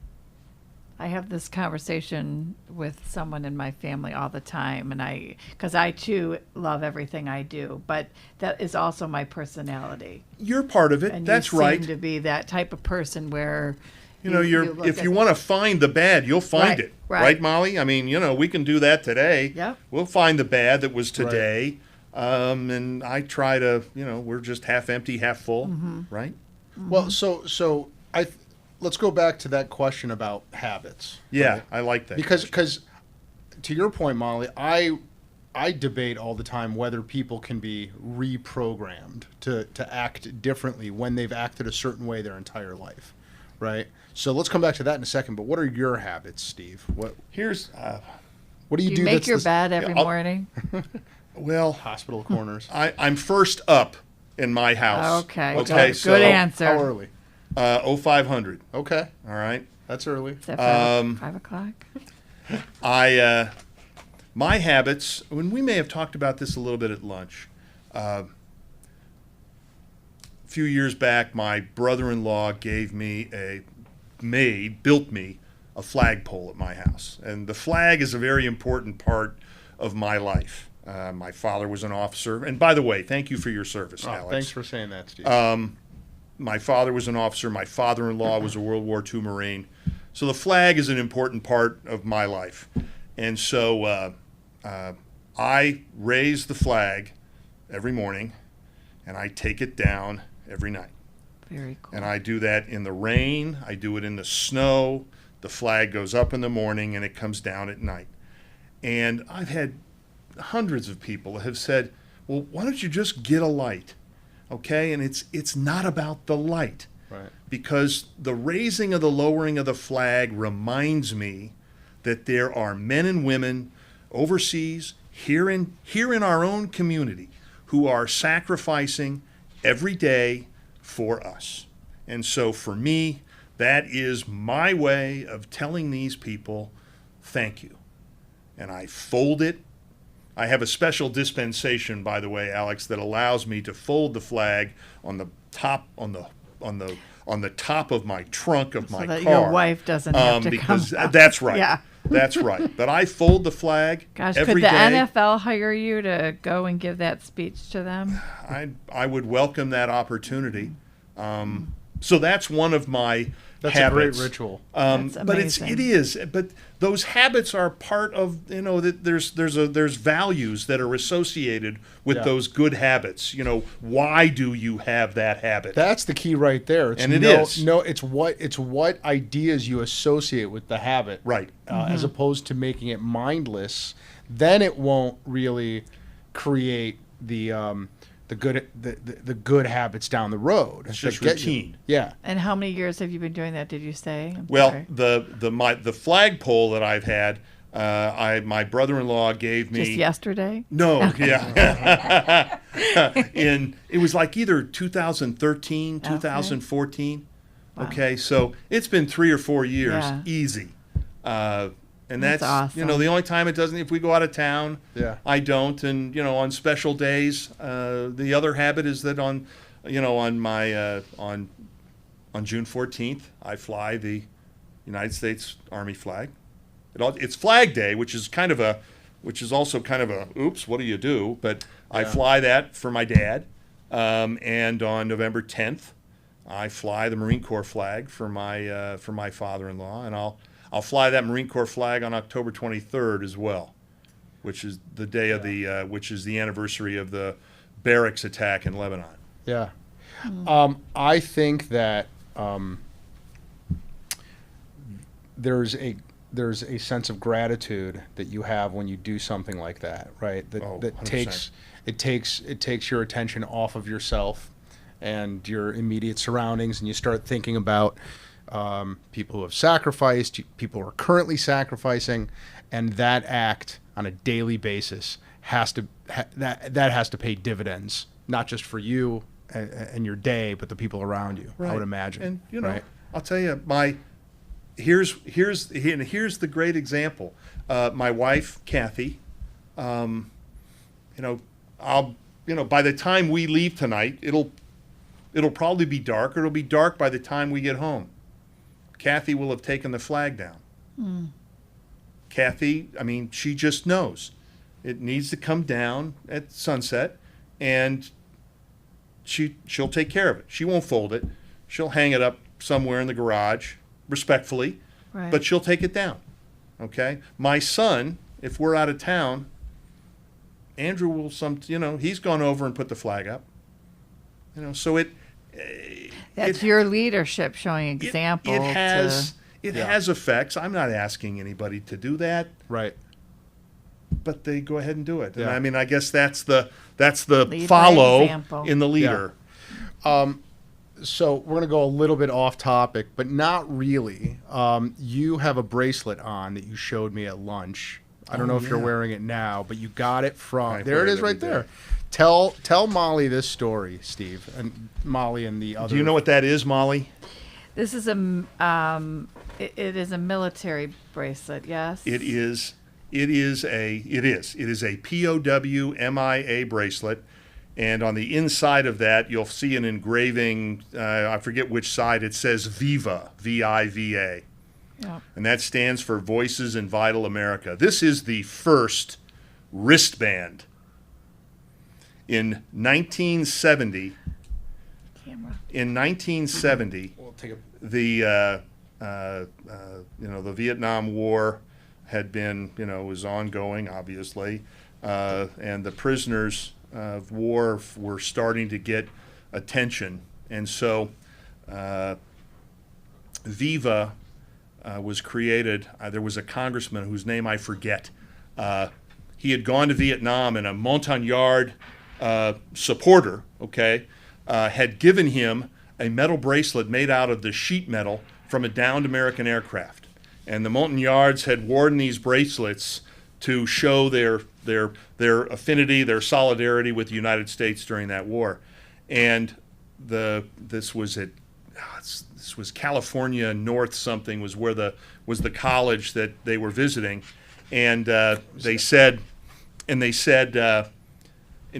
I have this conversation with someone in my family all the time, and because I too love everything I do, but that is also my personality. You're part of it. And That's you right. seem to be that type of person where If you want to find the bad, you'll find Right, it. right. Right, Molly? I mean, we can do that today. Yep. We'll find the bad that was today. And I try to, we're just half empty, half full, right? Well, so let's go back to that question about habits. Yeah, right? I like that. Because to your point, Molly, I debate all the time whether people can be reprogrammed to act differently when they've acted a certain way their entire life, right? So let's come back to that in a second. But what are your habits, Steve? What do you do? make that's your the- bed every I'll- morning. Well, Hospital corners. I'm first up in my house. Okay, Okay, good, so good answer. How early? 0500. Okay, All right. that's early. Is that 5 o'clock? My habits, when we may have talked about this a little bit at lunch, a few years back, my brother-in-law built me a flagpole at my house. And the flag is a very important part of my life. My father was an officer. And by the way, thank you for your service, Alex. Thanks for saying that, Steve. My father was an officer. My father-in-law was a World War II Marine. So the flag is an important part of my life. And so I raise the flag every morning, and I take it down every night. Very cool. And I do that in the rain. I do it in the snow. The flag goes up in the morning, and it comes down at night. And I've had hundreds of people that have said, well, why don't you just get a light? Okay, and it's not about the light, right. because the raising of the lowering of the flag reminds me that there are men and women overseas, here in our own community, who are sacrificing every day for us. And so for me, that is my way of telling these people, thank you. And I fold it. I have a special dispensation, by the way, Alex, that allows me to fold the flag on the top of my trunk of my so that car. Your wife doesn't have to because come. That's right. Yeah. That's right. But I fold the flag Gosh, every could the day. NFL hire you to go and give that speech to them? I would welcome that opportunity. So that's one of my That's habits. a great ritual. That's But amazing. but those habits are part of, that there's values that are associated with Yeah. those good habits. Why do you have that habit? That's the key right there. It's And it is. it's what ideas you associate with the habit, Right. As opposed to making it mindless. Then it won't really create the good habits down the road. It's just that get you. routine. Yeah. And how many years have you been doing that, did you say? I'm Well, sorry. the flagpole that I've had, my brother-in-law gave me Just yesterday? No, yeah. It was like either 2013, 2014. Okay, so it's been 3 or 4 years, Yeah. easy. And That's awesome. the only time it doesn't, if we go out of town, Yeah. I don't. And, on special days, the other habit is that on June 14th, I fly the United States Army flag. It's Flag Day, which is also kind of a, oops, what do you do? But I fly that for my dad. And on November 10th, I fly the Marine Corps flag for my father-in-law, and I'll fly that Marine Corps flag on October 23rd as well, which is the day of which is the anniversary of the barracks attack in Lebanon. Yeah. I think that there's a sense of gratitude that you have when you do something like that, right? That 100%. takes your attention off of yourself and your immediate surroundings, and you start thinking about people who have sacrificed, people who are currently sacrificing, and that act on a daily basis has to pay dividends, not just for you and your day, but the people around you. I would imagine. And right? I'll tell you, here's the great example. My wife, Kathy, by the time we leave tonight, it'll probably be dark, or it'll be dark by the time we get home. Kathy will have taken the flag down. Kathy, she just knows it needs to come down at sunset, and she'll take care of it. She won't fold it. She'll hang it up somewhere in the garage, respectfully, Right. but she'll take it down. Okay? My son, if we're out of town, Andrew will he's gone over and put the flag up. So That's your leadership showing example. It has effects. I'm not asking anybody to do that, Right. but they go ahead and do it. Yeah. And I guess that's the Lead by follow example. in the leader. So we're going to go a little bit off topic, but not really. You have a bracelet on that you showed me at lunch. I don't know if you're wearing it now, but you got it from... There it is right there. Tell Molly this story, Steve, and Molly and the other... Do you know what that is, Molly? This is it is a military bracelet, yes? It is a POW MIA bracelet, and on the inside of that you'll see an engraving, I forget which side, it says VIVA, VIVA. Yep. And that stands for Voices in Vital America. This is the first wristband. In 1970, We'll take the Vietnam War had been, was ongoing, obviously, and the prisoners of war were starting to get attention, and so Viva was created. There was a congressman whose name I forget. He had gone to Vietnam, and a Montagnard supporter, had given him a metal bracelet made out of the sheet metal from a downed American aircraft. And the Montagnards had worn these bracelets to show their affinity, their solidarity with the United States during that war. And this was California North something was the college that they were visiting, and they said, and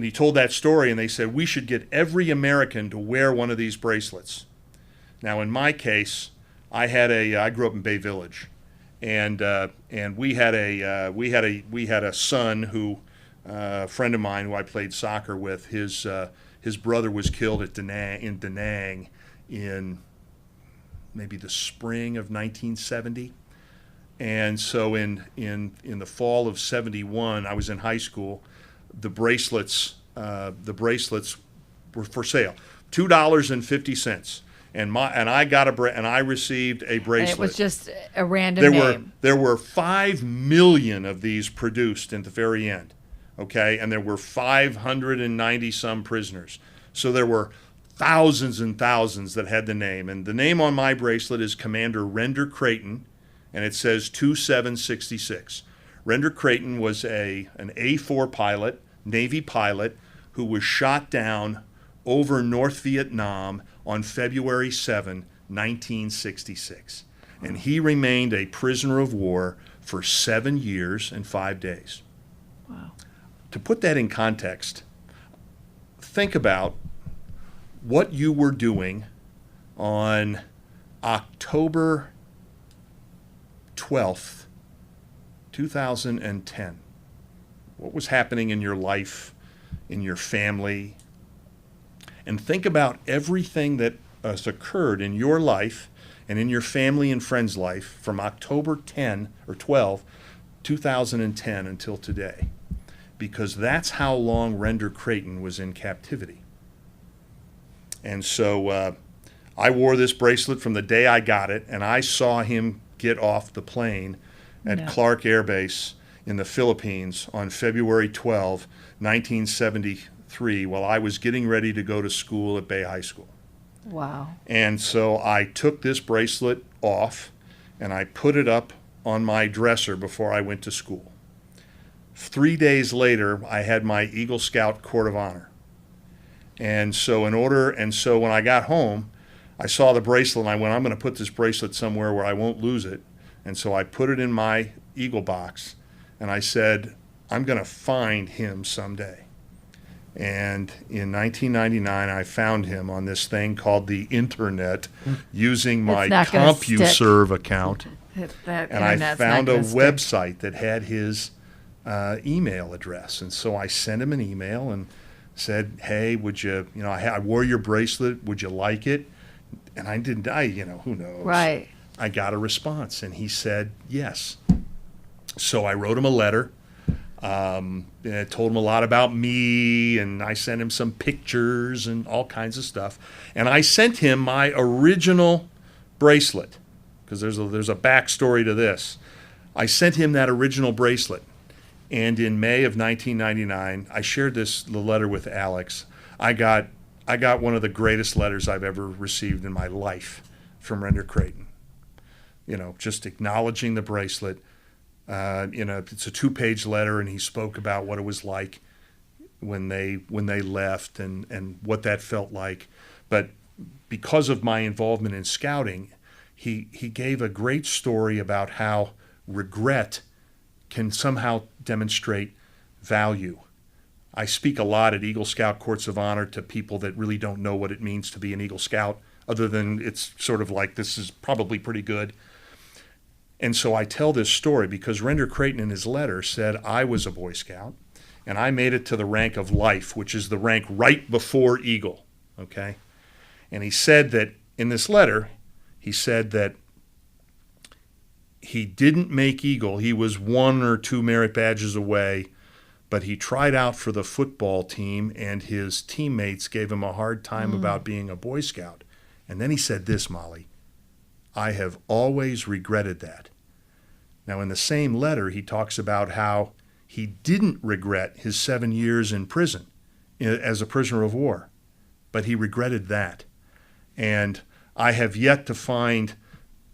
he told that story, and they said we should get every American to wear one of these bracelets. Now, in my case, I grew up in Bay Village, and we had a son who, a friend of mine who I played soccer with. His brother was killed in Da Nang in maybe the spring of 1970, and so in the fall of 71, I was in high school. The bracelets were for sale, $2.50. And I received a bracelet. And it was just a random name. There were 5 million of these produced at the very end, okay? And there were 590 some prisoners. So there were thousands and thousands that had the name. And the name on my bracelet is Commander Render Creighton, and it says 2766. Render Creighton was an A4 pilot, Navy pilot, who was shot down over North Vietnam on February 7, 1966. And he remained a prisoner of war for 7 years and 5 days. Wow. To put that in context, think about what you were doing on October 12th, 2010. What was happening in your life, in your family? And think about everything that has occurred in your life and in your family and friends' life from October 10 or 12, 2010 until today. Because that's how long Render Creighton was in captivity. And so I wore this bracelet from the day I got it, and I saw him get off the plane at Clark Air Base in the Philippines on February 12, 1973, while I was getting ready to go to school at Bay High School. Wow. And so I took this bracelet off, and I put it up on my dresser before I went to school. 3 days later, I had my Eagle Scout Court of Honor. And so when I got home, I saw the bracelet, and I went, I'm going to put this bracelet somewhere where I won't lose it. And so I put it in my Eagle box, and I said, I'm going to find him someday. And in 1999, I found him on this thing called the Internet using my CompuServe account. And I found a website that had his email address. And so I sent him an email and said, hey, would you, I wore your bracelet. Would you like it? And I didn't, who knows? Right. I got a response, and he said yes. So I wrote him a letter. And I told him a lot about me, and I sent him some pictures and all kinds of stuff. And I sent him my original bracelet, because there's a backstory to this. I sent him that original bracelet. And in May of 1999, I shared the letter with Alex. I got one of the greatest letters I've ever received in my life from Render Creighton. Just acknowledging the bracelet. It's a 2-page letter, and he spoke about what it was like when they left and what that felt like. But because of my involvement in scouting, he gave a great story about how regret can somehow demonstrate value. I speak a lot at Eagle Scout Courts of Honor to people that really don't know what it means to be an Eagle Scout, other than it's sort of like, this is probably pretty good. And so I tell this story because Render Creighton in his letter said, I was a Boy Scout, and I made it to the rank of Life, which is the rank right before Eagle, okay? And he said that, in this letter, he said that he didn't make Eagle. He was 1 or 2 merit badges away, but he tried out for the football team, and his teammates gave him a hard time about being a Boy Scout. And then he said this, Molly, I have always regretted that. Now, in the same letter, he talks about how he didn't regret his 7 years in prison as a prisoner of war, but he regretted that. And I have yet to find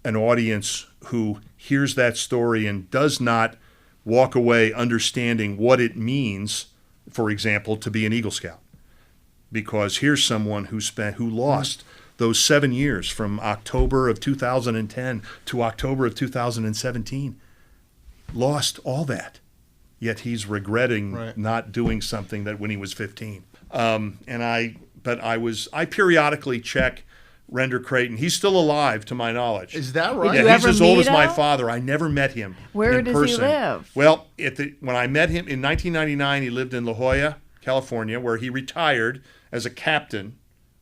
an audience who hears that story and does not walk away understanding what it means, for example, to be an Eagle Scout. Because here's someone who lost those 7 years from October of 2010 to October of 2017. Lost all that. Yet he's regretting not doing something that when he was 15. But I periodically check Render Creighton. He's still alive, to my knowledge. Is that right? Did you Yeah, he's ever as old meet as my him? father. I never met him Where in does person. he live? Well, when I met him in 1999, he lived in La Jolla, California, where he retired as a captain.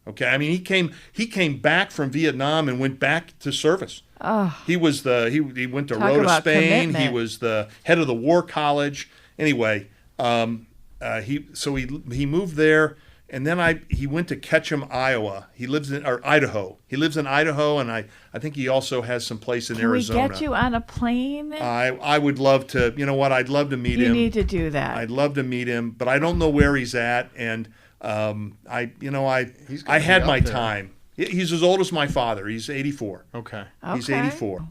Okay, I mean he came back from Vietnam and went back to service. Oh, He was he went to Talk Rota, about Spain. He commitment. was the head of the War College. Anyway, he moved there, and then he went to Ketchum, Iowa. He lives in Idaho. He lives in Idaho, and I think he also has some place in can Arizona. we get you on a plane? I would love to. You know what? I'd love to meet You him. need to do that. I'd love to meet him, but I don't know where he's at, and I He's gonna had be my up there. time. He's as old as my father. He's 84. Okay. He's Okay. 84,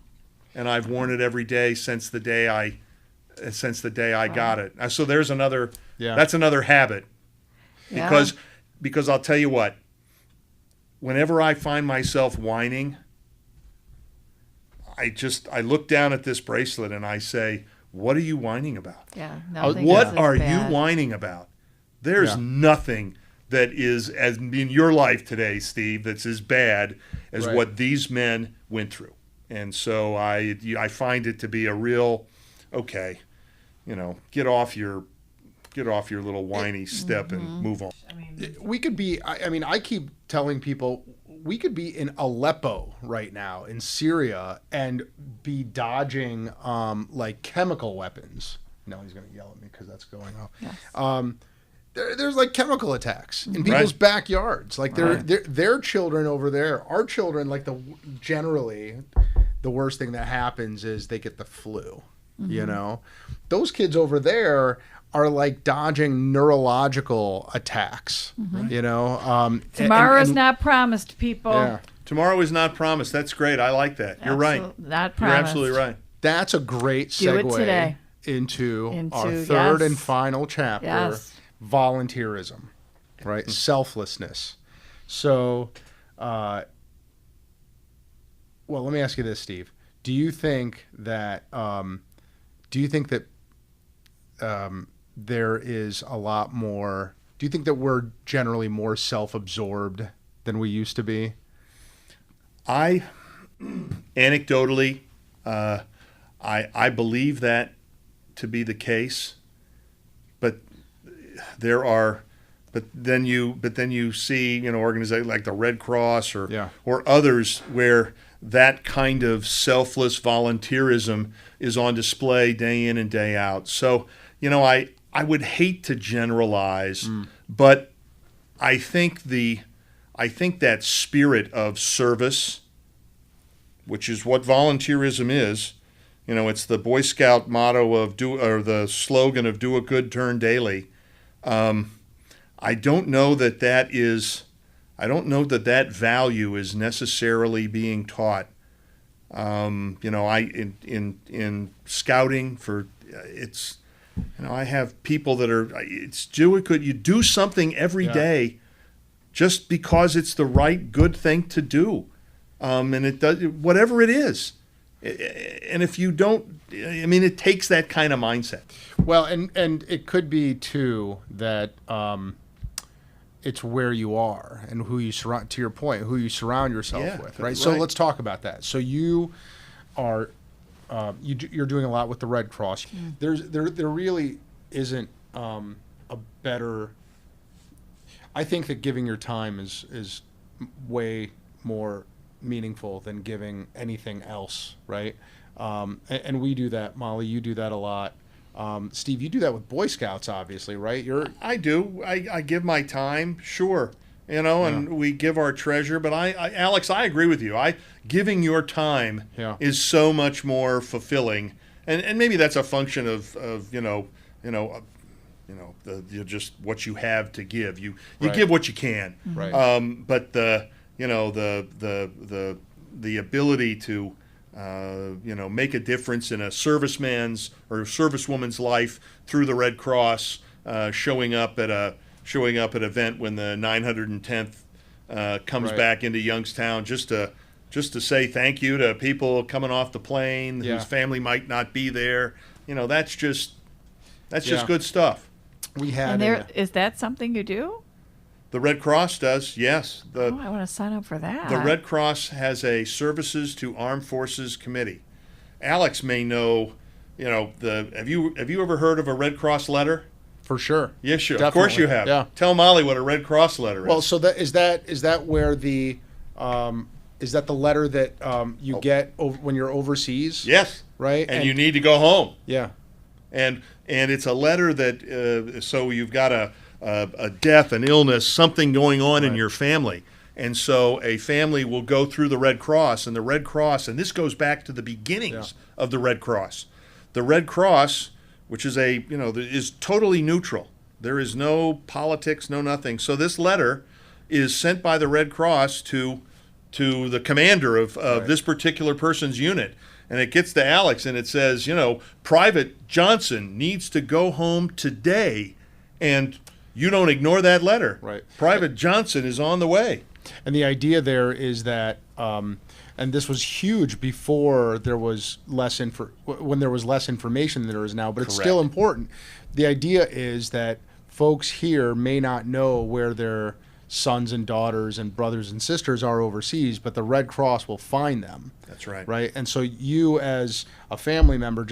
and I've worn it every day since the day I got it. So there's another. Yeah. That's another habit, Yeah. because I'll tell you what. Whenever I find myself whining, I look down at this bracelet and I say, "What are you whining about? Yeah. nothing What else is are bad. you whining about? There's Yeah. nothing that is as in your life today, Steve, that's as bad as Right. what these men went through." And so I find it to be a real, okay, get off your little whiny step and move on. We could be, I mean, I keep telling people we could be in Aleppo right now in Syria and be dodging like chemical weapons. No, he's going to yell at me because that's going off. Yes. There's like chemical attacks in people's backyards. Like their children over there, our children, like generally the worst thing that happens is they get the flu. You know, those kids over there are like dodging neurological attacks. You know, Tomorrow's and- not promised, people. Yeah, Tomorrow is not promised. That's great. I like that. You're right. Not You're promised. absolutely right. that's a great Do it segue today. into our third and final chapter: Yes. volunteerism, right? Selflessness. So, well, let me ask you this, Steve. Do you think that there is a lot more? Do you think that we're generally more self-absorbed than we used to be? Anecdotally, I believe that to be the case, but then you see organizations like the Red Cross or others where that kind of selfless volunteerism is on display day in and day out. So I would hate to generalize, but I think that spirit of service, which is what volunteerism is, it's the Boy Scout motto of the slogan of "Do a good turn daily." I don't know that that value is necessarily being taught. In scouting I have people that could you do something every day just because it's the right good thing to do, and it does whatever it is, and if you don't, it takes that kind of mindset. Well, and it could be too that it's where you are and who you surround. To your point, who you surround yourself with, right? So let's talk about that. So you are you're doing a lot with the Red Cross. There really isn't a better. I think that giving your time is way more meaningful than giving anything else, right? And we do that. Molly, you do that a lot. Steve, you do that with Boy Scouts, obviously, right? I do. I give my time, sure, and we give our treasure. But Alex, I agree with you. Giving your time is so much more fulfilling, and maybe that's a function of just what you have to give. You give what you can, right? But the ability to make a difference in a serviceman's or servicewoman's life through the Red Cross, showing up at an event when the 910th comes back into Youngstown, just to say thank you to people coming off the plane whose family might not be there. That's just good stuff. We had is that something you do? The Red Cross does, yes. I want to sign up for that. The Red Cross has a Services to Armed Forces Committee. Alex may know, have you ever heard of a Red Cross letter? For sure. Yes, sure. Definitely. Of course you have. Yeah. Tell Molly what a Red Cross letter is. Well, so is that where the is that the letter that you get when you're overseas? Yes. Right. And you need to go home. Yeah. And it's a letter that so you've got a death, an illness, something going on in your family. And so a family will go through the Red Cross, and the Red Cross, and this goes back to the beginnings of the Red Cross. The Red Cross, which is is totally neutral. There is no politics, no nothing. So this letter is sent by the Red Cross to the commander of this particular person's unit. And it gets to Alex, and it says, Private Johnson needs to go home today, and you don't ignore that letter. Right. Private Johnson is on the way. And the idea there is that, and this was huge before there was when there was less information than there is now, but it's still important. The idea is that folks here may not know where their sons and daughters and brothers and sisters are overseas, but the Red Cross will find them. That's right. Right. And so you, as a family member,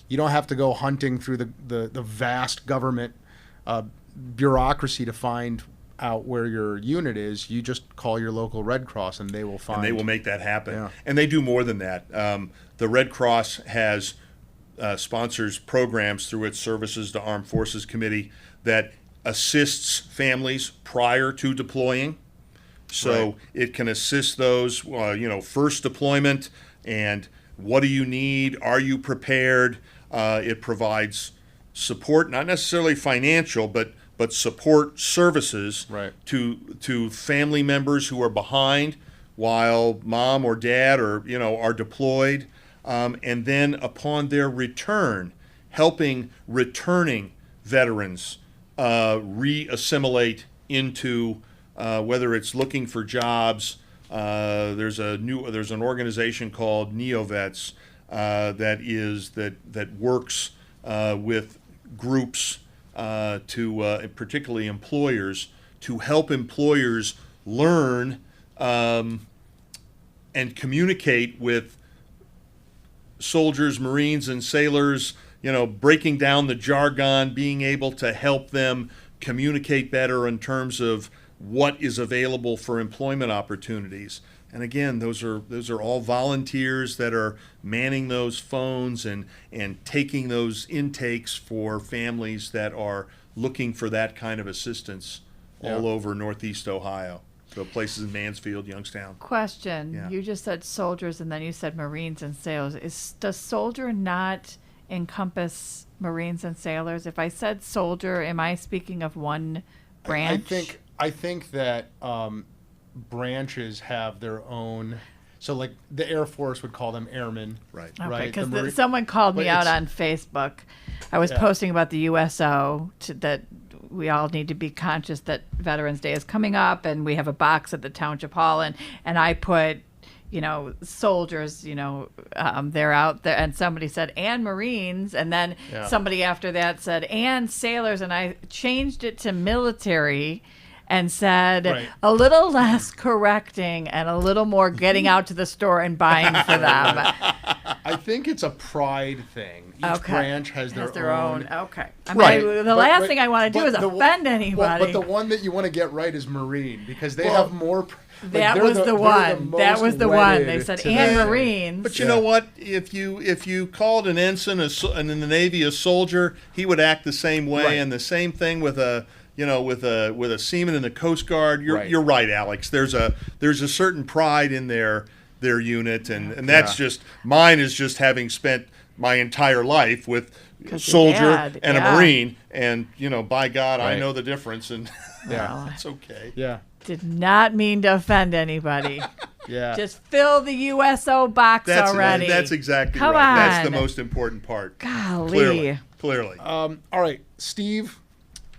you don't have to go hunting through the vast government bureaucracy to find out where your unit is. You just call your local Red Cross, and they will find. And they will make that happen. Yeah. And they do more than that. The Red Cross has sponsors programs through its Services to Armed Forces Committee that assists families prior to deploying. So it can assist those, first deployment, and what do you need? Are you prepared? It provides support, not necessarily financial, but support services to family members who are behind while mom or dad are deployed, and then upon their return, helping returning veterans re-assimilate into whether it's looking for jobs. There's an organization called NeoVets that works with groups particularly employers, to help employers learn and communicate with soldiers, Marines, and sailors, breaking down the jargon, being able to help them communicate better in terms of what is available for employment opportunities. And again, those are all volunteers that are manning those phones and taking those intakes for families that are looking for that kind of assistance all over Northeast Ohio. So places in Mansfield, Youngstown. Question. Yeah. You just said soldiers, and then you said Marines and sailors. Does soldier not encompass Marines and sailors? If I said soldier, am I speaking of one branch? I think that branches have their own. So, like, the Air Force would call them airmen. Right. Okay, because someone called me out on Facebook. I was posting about the USO that we all need to be conscious that Veterans Day is coming up, and we have a box at the Township Hall, and I put, soldiers, they're out there, and somebody said, and Marines, and then somebody after that said, and sailors, and I changed it to military and said a little less correcting and a little more getting out to the store and buying for them. I think it's a pride thing. Each branch has their own. Okay. The last thing I want to do is offend anybody. But the one that you want to get right is Marine, because they have more. That was the one. That was the one. They said, and Marines. But you know what? If you called an ensign and in the Navy a soldier, he would act the same way. And the same thing with a seaman in the Coast Guard. You're right, Alex. There's a certain pride in their unit, and that's just mine is just having spent my entire life with 'Cause your soldier dad, and yeah. a Marine, and by God, I Right. know the difference, and Yeah. it's okay. Yeah. Did not mean to offend anybody. Yeah. Just fill the USO box already. That's exactly Come right. That's the on. most important part. Golly. Clearly. all right, Steve,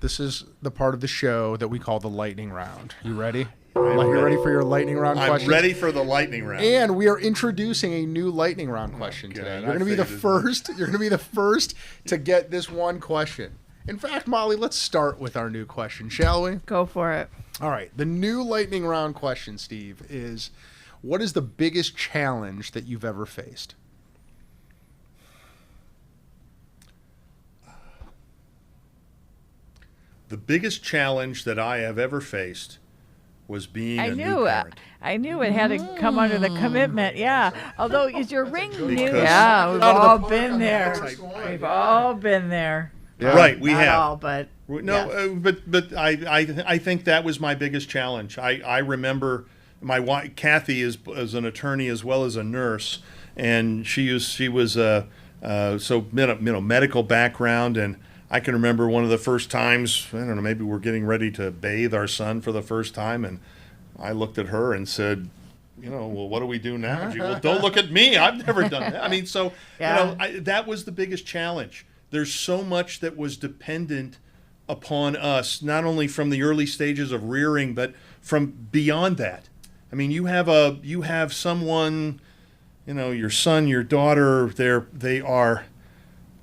this is the part of the show that we call the lightning round. You ready? You ready for your lightning round I'm question? ready for the lightning round. And we are introducing a new lightning round question God, today. I You're going to be the figured as first. You're going to be the first to get this one question. In fact, Molly, let's start with our new question, shall we? Go for it. All right. The new lightning round question, Steve, is what is the biggest challenge that you've ever faced? The biggest challenge that I have ever faced was being a new parent. I knew it had to come under the commitment. Yeah. Although, is your ring new? Because- Yeah, we've Out of the all park been on the there. first one, We've yeah. all been there. Yeah. Right, we Not have. all, but No, yes. but I think that was my biggest challenge. I remember my wife Kathy is an attorney as well as a nurse, and she was medical background, and I can remember one of the first times, I don't know, maybe we're getting ready to bathe our son for the first time, and I looked at her and said, well, what do we do now? She, well, don't look at me. I've never done that. I mean, so Yeah. that was the biggest challenge. There's so much that was dependent upon us, not only from the early stages of rearing, but from beyond that. I mean, you have someone, your son, your daughter, they are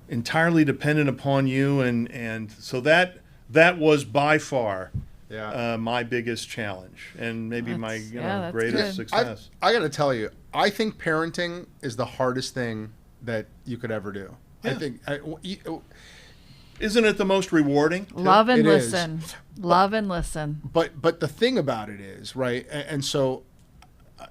entirely dependent upon you, and so that was by far my biggest challenge, and maybe my that's greatest good. success. I got to tell you, I think parenting is the hardest thing that you could ever do. Yeah. I think Isn't it the most rewarding? Love and It is. listen. Love and listen. But the thing about it is, right, and so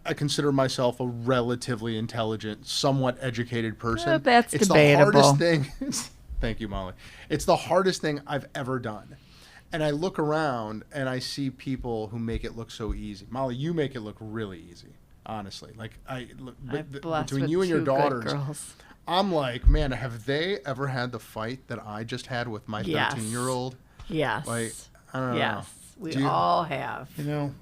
I consider myself a relatively intelligent, somewhat educated person. That's it's debatable. the hardest thing. Thank you, Molly. It's the hardest thing I've ever done. And I look around and I see people who make it look so easy. Molly, you make it look really easy, honestly. Like I'm blessed between with you and your two good daughters, girls. I'm like, man, have they ever had the fight that I just had with my Yes. 13-year-old? Yes. Like, I don't know. Yes. We Do you- all have.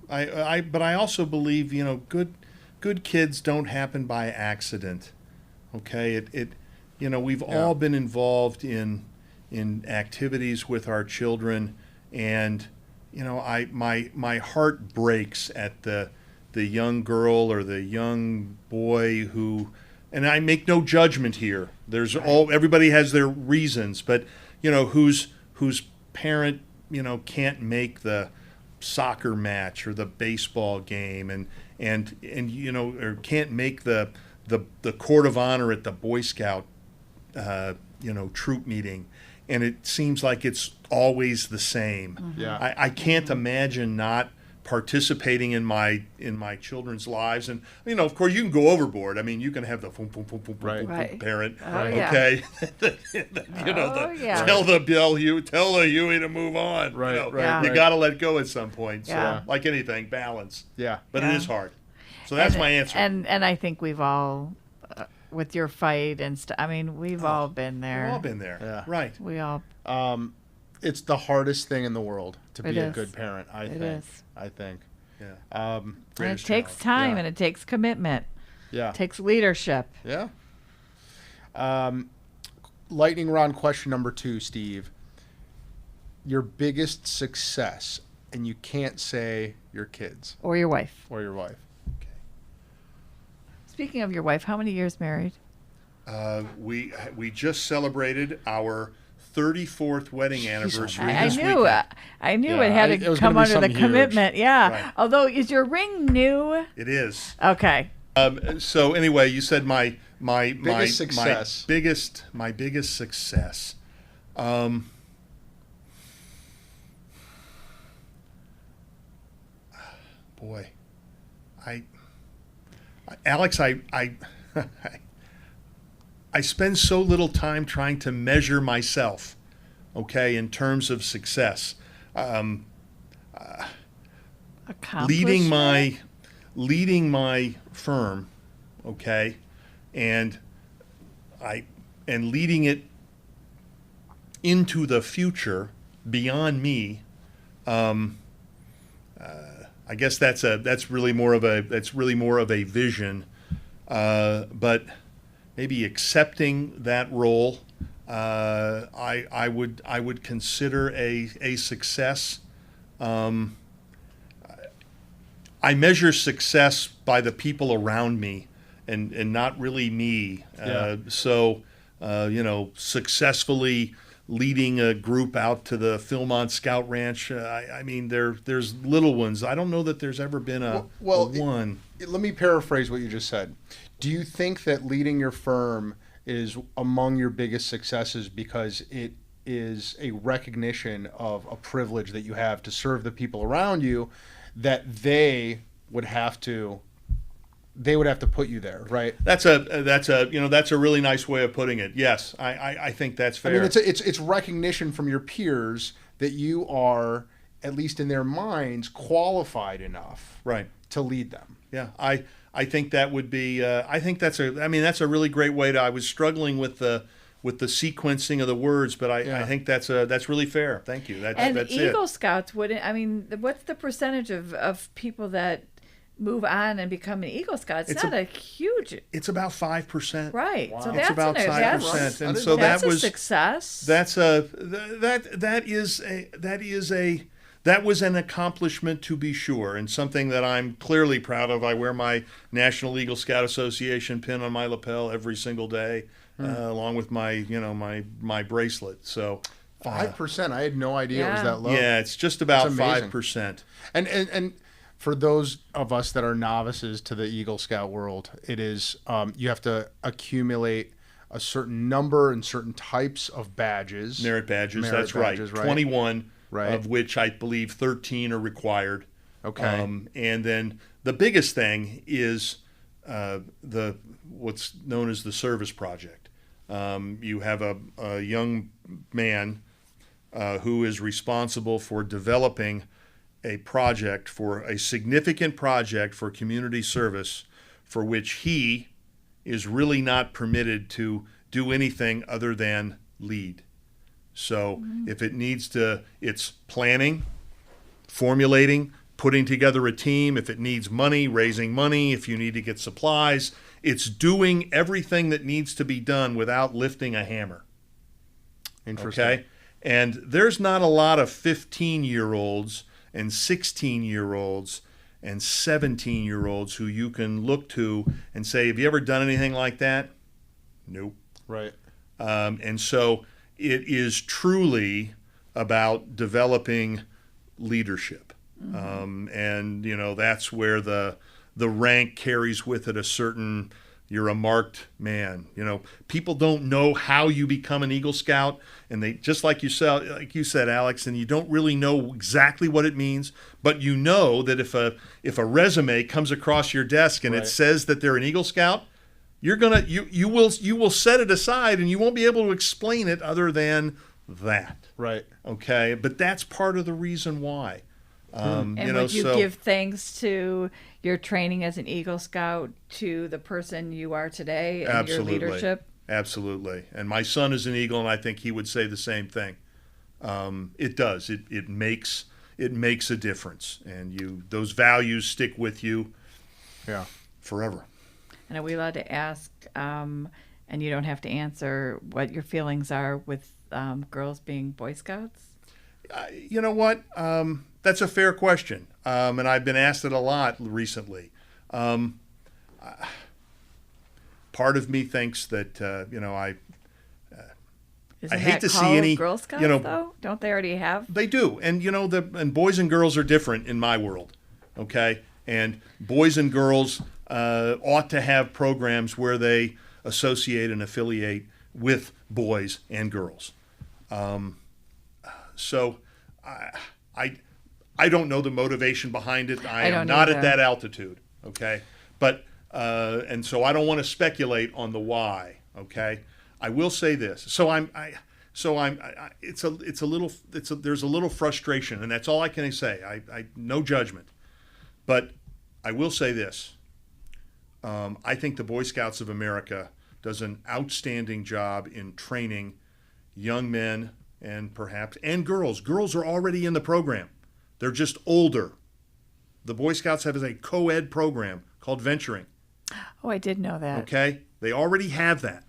But I also believe, good kids don't happen by accident. Okay, we've all been involved in activities with our children, and my heart breaks at the young girl or the young boy who, and I make no judgment here. Everybody has their reasons, but whose parent can't make the soccer match or the baseball game, and or can't make the court of honor at the Boy Scout troop meeting, and it seems like it's always the same. Yeah. I can't imagine not participating in my children's lives, and of course you can go overboard. I mean, you can have the boom, boom, boom, boom, boom, Right. boom, boom Right. parent, Oh, yeah. okay? Yeah. Tell the Huey to move on. Right, right, Yeah. You right. got to let go at some point. So, Yeah. like anything, balance. Yeah. But Yeah. it is hard. So that's my answer. And I think we've all, with your fight and stuff. I mean, we've all been there. We've all been there. Yeah. Right. We all. It's the hardest thing in the world to be It a is. good parent, I think. is. I think. Yeah. And it Greatest takes challenge. time Yeah. and it takes commitment. Yeah. It takes leadership. Yeah. Lightning round question number 2, Steve. Your biggest success, and you can't say your kids Or your wife. or your wife. Speaking of your wife, how many years married? We just celebrated our 34th wedding anniversary I this knew weekend. I knew Yeah, it had it to was come gonna be under the something huge. commitment. Yeah. Right. Although, is your ring new? It is. Okay. So anyway, you said my Biggest success. My biggest success. Boy, Alex, I spend so little time trying to measure myself, okay, in terms of success. Leading my firm, okay, and and leading it into the future beyond me. I guess that's really more of a vision, but maybe accepting that role, I would consider a success. I measure success by the people around me, and not really me. Successfully leading a group out to the Philmont Scout Ranch. I mean, there's little ones. I don't know that there's ever been a one. Let me paraphrase what you just said. Do you think that leading your firm is among your biggest successes because it is a recognition of a privilege that you have to serve the people around you, that they would have to put you there, right? That's a really nice way of putting it. Yes, I think that's fair. I mean, it's recognition from your peers that you are, at least in their minds, qualified enough, right, to lead them. Yeah, I think that would be. I think that's a really great way to. I was struggling with the sequencing of the words, but I think that's really fair. Thank you. That's Eagle Scouts wouldn't. I mean, what's the percentage of people that move on and become an Eagle Scout? It's not a huge. It's about 5%. Right. Wow. So It's that's about 5%, and so that's that was a success. That was an accomplishment, to be sure, and something that I'm clearly proud of. I wear my National Eagle Scout Association pin on my lapel every single day, along with my my bracelet. So 5%. I had no idea it was that low. Yeah, it's just about That's amazing. 5%. And for those of us that are novices to the Eagle Scout world, it is you have to accumulate a certain number and certain types of badges. Merit badges. Merit That's badges, right. 21, right, of which I believe 13 are required. Okay. And then the biggest thing is what's known as the service project. You have a young man who is responsible for developing a significant project for community service, for which he is really not permitted to do anything other than lead. So if it needs to, it's planning, formulating, putting together a team. If it needs money, raising money. If you need to get supplies, it's doing everything that needs to be done without lifting a hammer. Interesting. Okay? And there's not a lot of 15-year-olds and 16-year-olds and 17-year-olds who you can look to and say, have you ever done anything like that? Nope. Right. And so it is truly about developing leadership. And, that's where the rank carries with it a certain, you're a marked man. People don't know how you become an Eagle Scout, and they, just like you said, Alex, and you don't really know exactly what it means, but you know that if a resume comes across your desk and right, it says that they're an Eagle Scout, you will set it aside, and you won't be able to explain it other than that. Right. Okay, but that's part of the reason why. And would you give thanks to your training as an Eagle Scout to the person you are today and Absolutely. your leadership? Absolutely. And my son is an Eagle, and I think he would say the same thing. It does. It makes a difference, and those values stick with you. Yeah. Forever. And are we allowed to ask, and you don't have to answer, what your feelings are with girls being Boy Scouts? You know what? That's a fair question, and I've been asked it a lot recently. Part of me thinks that I hate to see any Girl Scouts, though? Don't they already have? They do, and and boys and girls are different in my world, okay? And boys and girls ought to have programs where they associate and affiliate with boys and girls. So I don't know the motivation behind it. I am not at that altitude, okay? But and so I don't want to speculate on the why, okay? I will say this. There's a little frustration, and that's all I can say. I no judgment. But I will say this. I think the Boy Scouts of America does an outstanding job in training young men and girls. Girls are already in the program. They're just older. The Boy Scouts have a co-ed program called Venturing. Oh, I did know that. Okay? They already have that.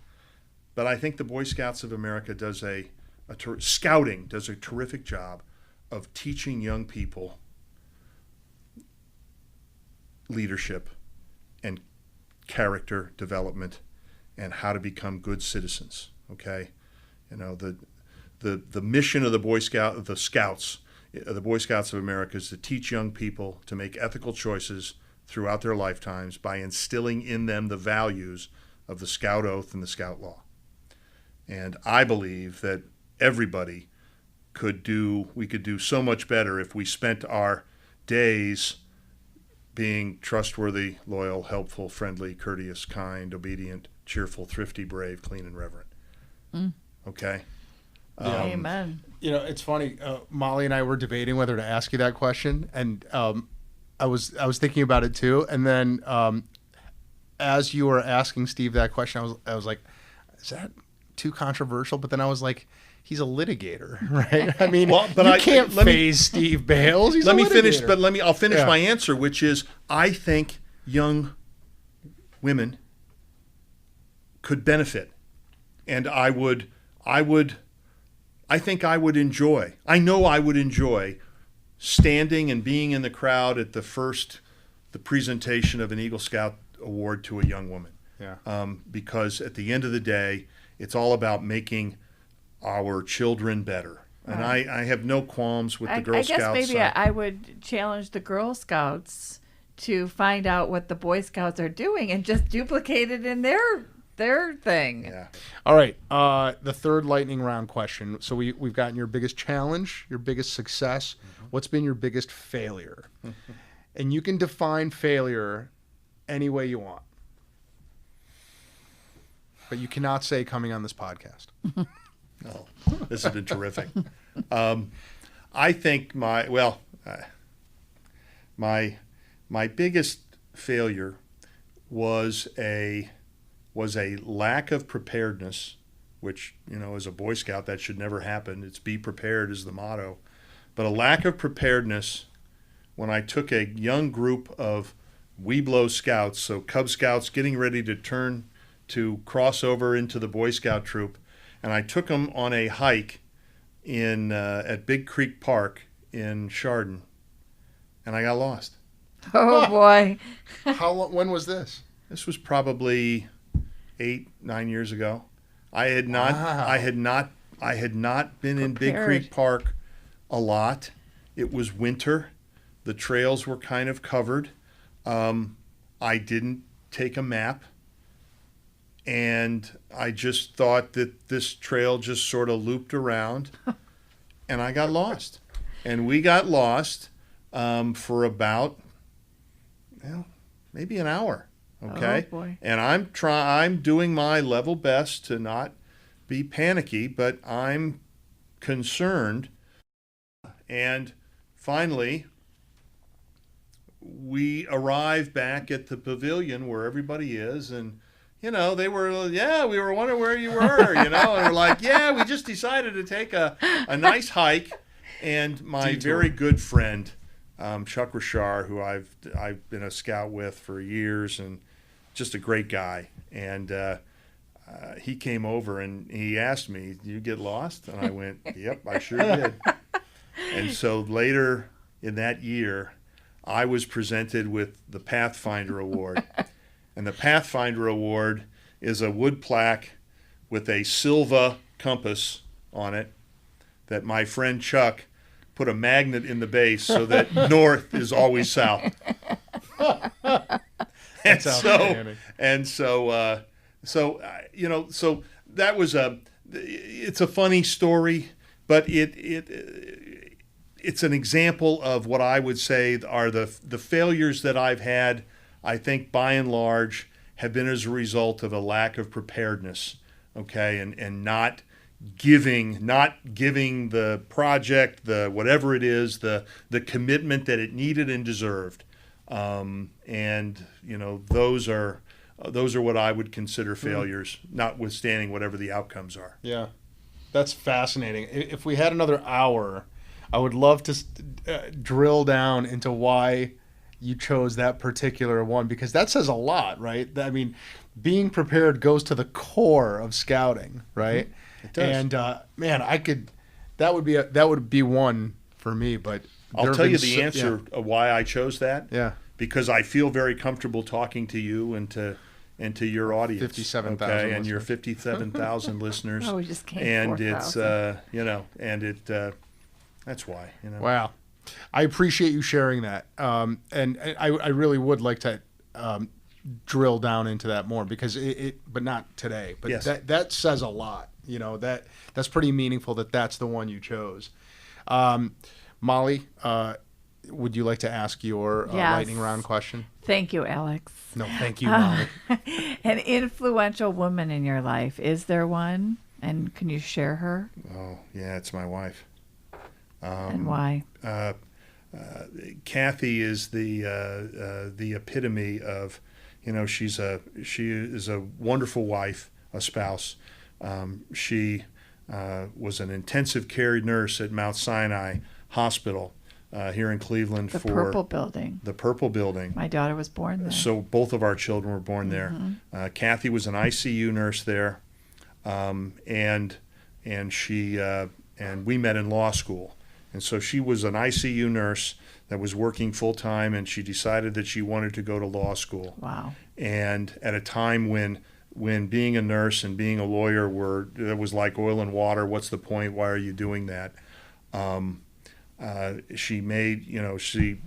But I think the Boy Scouts of America Scouting does a terrific job of teaching young people leadership and character development and how to become good citizens. Okay? The mission of the Boy Scouts of America is to teach young people to make ethical choices throughout their lifetimes by instilling in them the values of the Scout Oath and the Scout Law. And I believe that everybody we could do so much better if we spent our days being trustworthy, loyal, helpful, friendly, courteous, kind, obedient, cheerful, thrifty, brave, clean, and reverent. Okay? Amen. It's funny. Molly and I were debating whether to ask you that question, and I was thinking about it too. And then as you were asking Steve that question, I was like, is that too controversial? But then I was like, he's a litigator, right? I mean, you can't phase Steve Bales. I'll finish my answer, which is I think young women could benefit, and I think I would enjoy standing and being in the crowd at the presentation of an Eagle Scout award to a young woman. Yeah. Because at the end of the day, it's all about making our children better. And I have no qualms with the Girl Scouts. I guess maybe I would challenge the Girl Scouts to find out what the Boy Scouts are doing and just duplicate it in their thing. Yeah. All right. The third lightning round question. So we've gotten your biggest challenge, your biggest success. What's been your biggest failure? And you can define failure any way you want. But you cannot say coming on this podcast. Oh, this has been terrific. I think my biggest failure was a lack of preparedness, which, as a Boy Scout, that should never happen. It's be prepared is the motto. But a lack of preparedness when I took a young group of Weeblo Scouts, so Cub Scouts getting ready to cross over into the Boy Scout troop, and I took them on a hike at Big Creek Park in Chardon, and I got lost. Oh boy! When was this? This was probably 8-9 years ago. I had not been in Big Creek Park a lot. It was winter. The trails were kind of covered. I didn't take a map. And I just thought that this trail just sort of looped around, and I got lost. And we got lost for about, maybe an hour. Okay. Oh boy. And I'm doing my level best to not be panicky, but I'm concerned. And finally, we arrive back at the pavilion where everybody is, and they were, we were wondering where you were, and we're like, we just decided to take a nice hike. And my very good friend, Chuck Rashar, who I've been a scout with for years, and just a great guy. And he came over and he asked me, "Did you get lost?" And I went, "Yep, I sure did." And so later in that year, I was presented with the Pathfinder Award. And the Pathfinder Award is a wood plaque with a Silva compass on it that my friend Chuck put a magnet in the base so that north is always south. So that was it's a funny story, but it's an example of what I would say are the failures that I've had. I think by and large have been as a result of a lack of preparedness, okay, and not giving the project, the whatever it is, the commitment that it needed and deserved. And those are those are what I would consider failures, notwithstanding whatever the outcomes are. Yeah, that's fascinating. If we had another hour, I would love to drill down into why you chose that particular one, because that says a lot, right? I mean, being prepared goes to the core of scouting, right? It does. And man, that would be one for me. But I'll tell you the answer of why I chose that. Yeah. Because I feel very comfortable talking to you and to your audience. 57,000 okay, and your 57,000 listeners. Oh, we just came and 4,000. it's that's why. Wow. I appreciate you sharing that. And I really would like to drill down into that more, because but not today. But yes. that says a lot. That's pretty meaningful that that's the one you chose. Molly, would you like to ask your Yes. lightning round question? Thank you, Alex. No, thank you, Molly. An influential woman in your life, is there one? And can you share her? Oh, yeah, it's my wife. And why? Kathy is the epitome of, she is a wonderful wife, a spouse. She was an intensive care nurse at Mount Sinai Hospital here in Cleveland The for Purple Building. the Purple Building. My daughter was born there. So both of our children were born there. Kathy was an ICU nurse there, and she and we met in law school. And so she was an ICU nurse that was working full time, and she decided that she wanted to go to law school. Wow. And at a time when being a nurse and being a lawyer it was like oil and water. What's the point? Why are you doing that? She made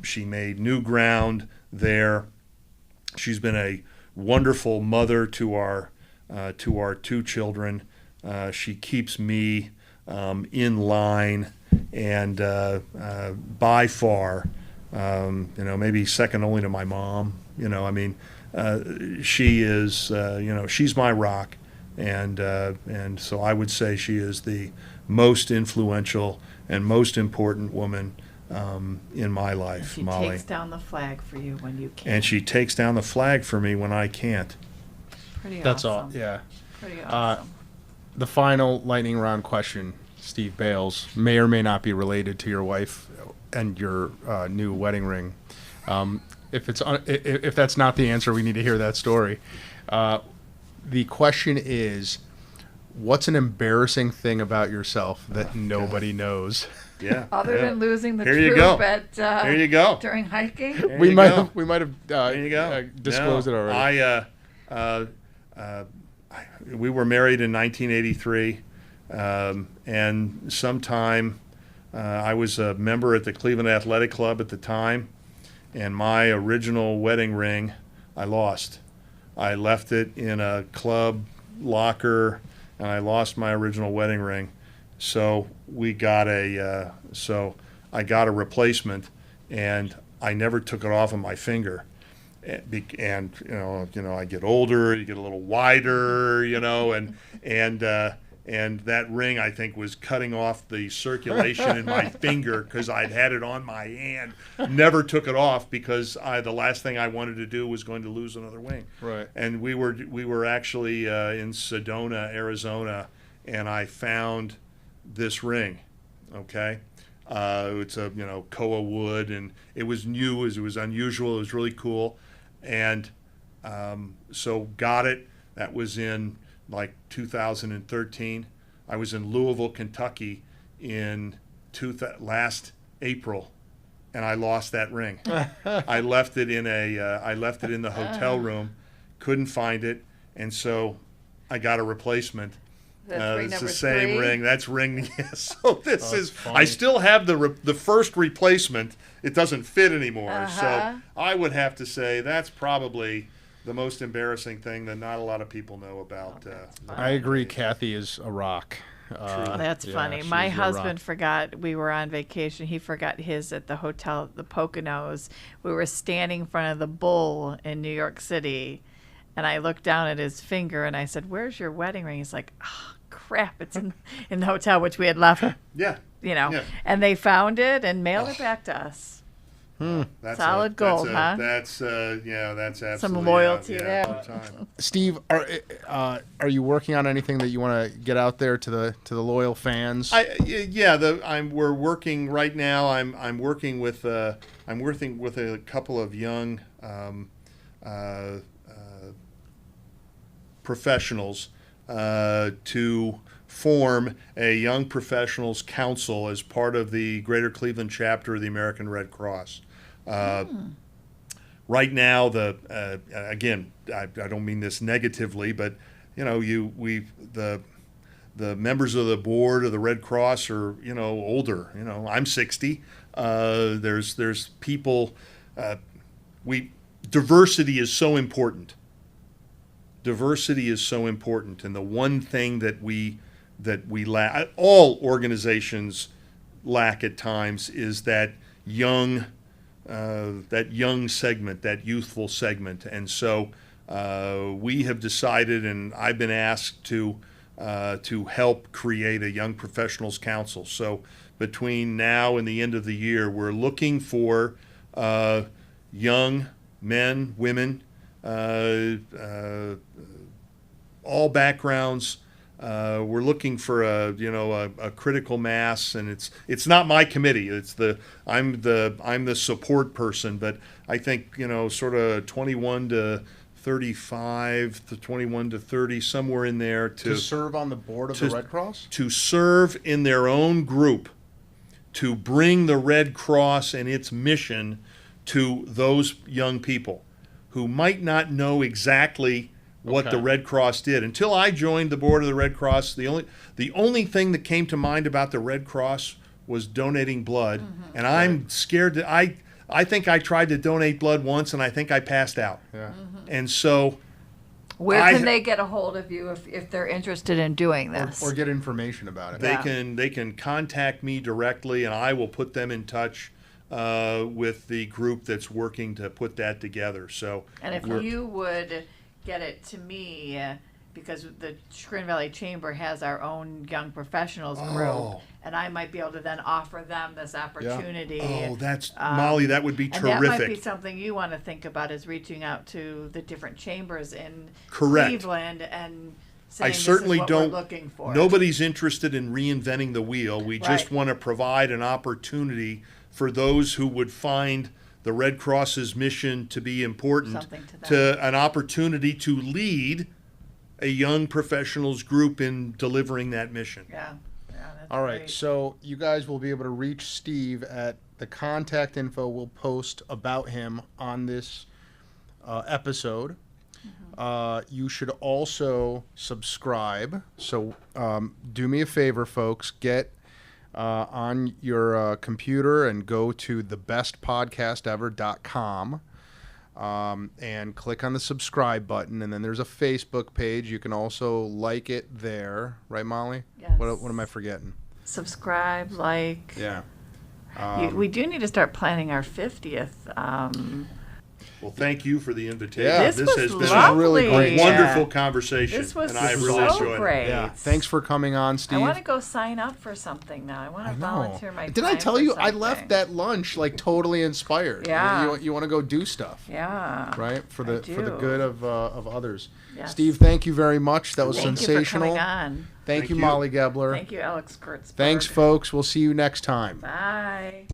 she made new ground there. She's been a wonderful mother to our two children. She keeps me in line, and by far, maybe second only to my mom. She is, she's my rock, and so I would say she is the most influential and most important woman in my life, she Molly. takes down the flag for you when you can't. And she takes down the flag for me when I can't. Pretty That's awesome. all. Yeah. Pretty awesome. The final lightning round question, Steve Bales, may or may not be related to your wife and your new wedding ring. If that's not the answer, we need to hear that story. The question is, what's an embarrassing thing about yourself that nobody knows? Yeah. Other than losing the Here you troop go. at There you go. during hiking. There We you might go. have There you go. disclosed it already. We were married in 1983, and sometime I was a member at the Cleveland Athletic Club at the time, and my original wedding ring I lost. I left it in a club locker, and I lost my original wedding ring. So I got a replacement, and I never took it off of my finger. And I get older, you get a little wider, and that ring, I think, was cutting off the circulation in my finger because I'd had it on my hand. Never took it off because the last thing I wanted to do was going to lose another wing. Right. And we were actually in Sedona, Arizona, and I found this ring. Okay. It's a koa wood, and it was new, it was unusual, it was really cool. And so got it. That was in like 2013. I was in Louisville, Kentucky in last April, and I lost that ring. I left it in the hotel room, couldn't find it, and so I got a replacement. That's ring it's number the same 3? ring. That's ring. Yes. So this is. funny. I still have the first replacement. It doesn't fit anymore. So I would have to say that's probably the most embarrassing thing that not a lot of people know about. I agree. Kathy is a rock. That's yeah, funny. she's My a husband rock. forgot. We were on vacation. He forgot his at the hotel, the Poconos. We were standing in front of the Bull in New York City, and I looked down at his finger and I said, "Where's your wedding ring?" He's like, "Oh, crap! It's in the hotel," which we had left. Yeah. Yeah. And they found it and mailed it back to us. That's Solid gold, huh? That's that's absolutely loyalty there. full time. Steve, are you working on anything that you want to get out there to the loyal fans? We're working right now. I'm working with a couple of young professionals to form a Young Professionals Council as part of the Greater Cleveland chapter of the American Red Cross. Right now, again, I don't mean this negatively, but the members of the board of the Red Cross are older. I'm 60. There's people. Diversity is so important. Diversity is so important, and the one thing that we lack, all organizations lack at times, is that young segment, that youthful segment. And so we have decided, and I've been asked to help create a Young Professionals Council. So between now and the end of the year, we're looking for young men, women, all backgrounds. We're looking for a critical mass, and it's not my committee. I'm the support person, but I think sort of 21 to 35 to 21 to 30, somewhere in there, to serve on the board of the Red Cross, to serve in their own group, to bring the Red Cross and its mission to those young people who might not know exactly what the Red Cross did. Until I joined the board of the Red Cross, the only thing that came to mind about the Red Cross was donating blood. And I'm scared that I think I tried to donate blood once, and I think I passed out. Yeah. And so where can they get a hold of you if they're interested in doing this? Or get information about it? They can contact me directly, and I will put them in touch with the group that's working to put that together. So, and if you would get it to me, because the Chagrin Valley Chamber has our own Young Professionals group, and I might be able to then offer them this opportunity. Oh, that's Molly. That would be terrific. And that might be something you want to think about, is reaching out to the different chambers in Correct. Cleveland and saying, I certainly this is what don't. we're looking for. Nobody's interested in reinventing the wheel. We just want to provide an opportunity for those who would find the Red Cross's mission to be important, to an opportunity to lead a Young Professionals group in delivering that mission. Yeah, that's all right, great. so you guys will be able to reach Steve at the contact info we'll post about him on this episode. You should also subscribe. So do me a favor, folks. Get on your computer and go to thebest.Podcast.Ever.com and click on the subscribe button, and then there's a Facebook page. You can also like it there, right, Molly? Yes. What am I forgetting? Subscribe, like. Yeah. We do need to start planning our 50th. Well, thank you for the invitation. Yeah. This has was been really great. a wonderful conversation, This was and I so really enjoyed great. it. Yeah. Thanks for coming on, Steve. I want to go sign up for something now. I want to volunteer my time. Did I tell for you I something. left that lunch like totally inspired? Yeah. You want to go do stuff. Yeah. Right? For the good of others. Yes. Steve, thank you very much. That was Thank sensational. you for coming on. Thank you, Molly Gebler. Thank you, Alex Kurtzberg. Thanks, folks. We'll see you next time. Bye.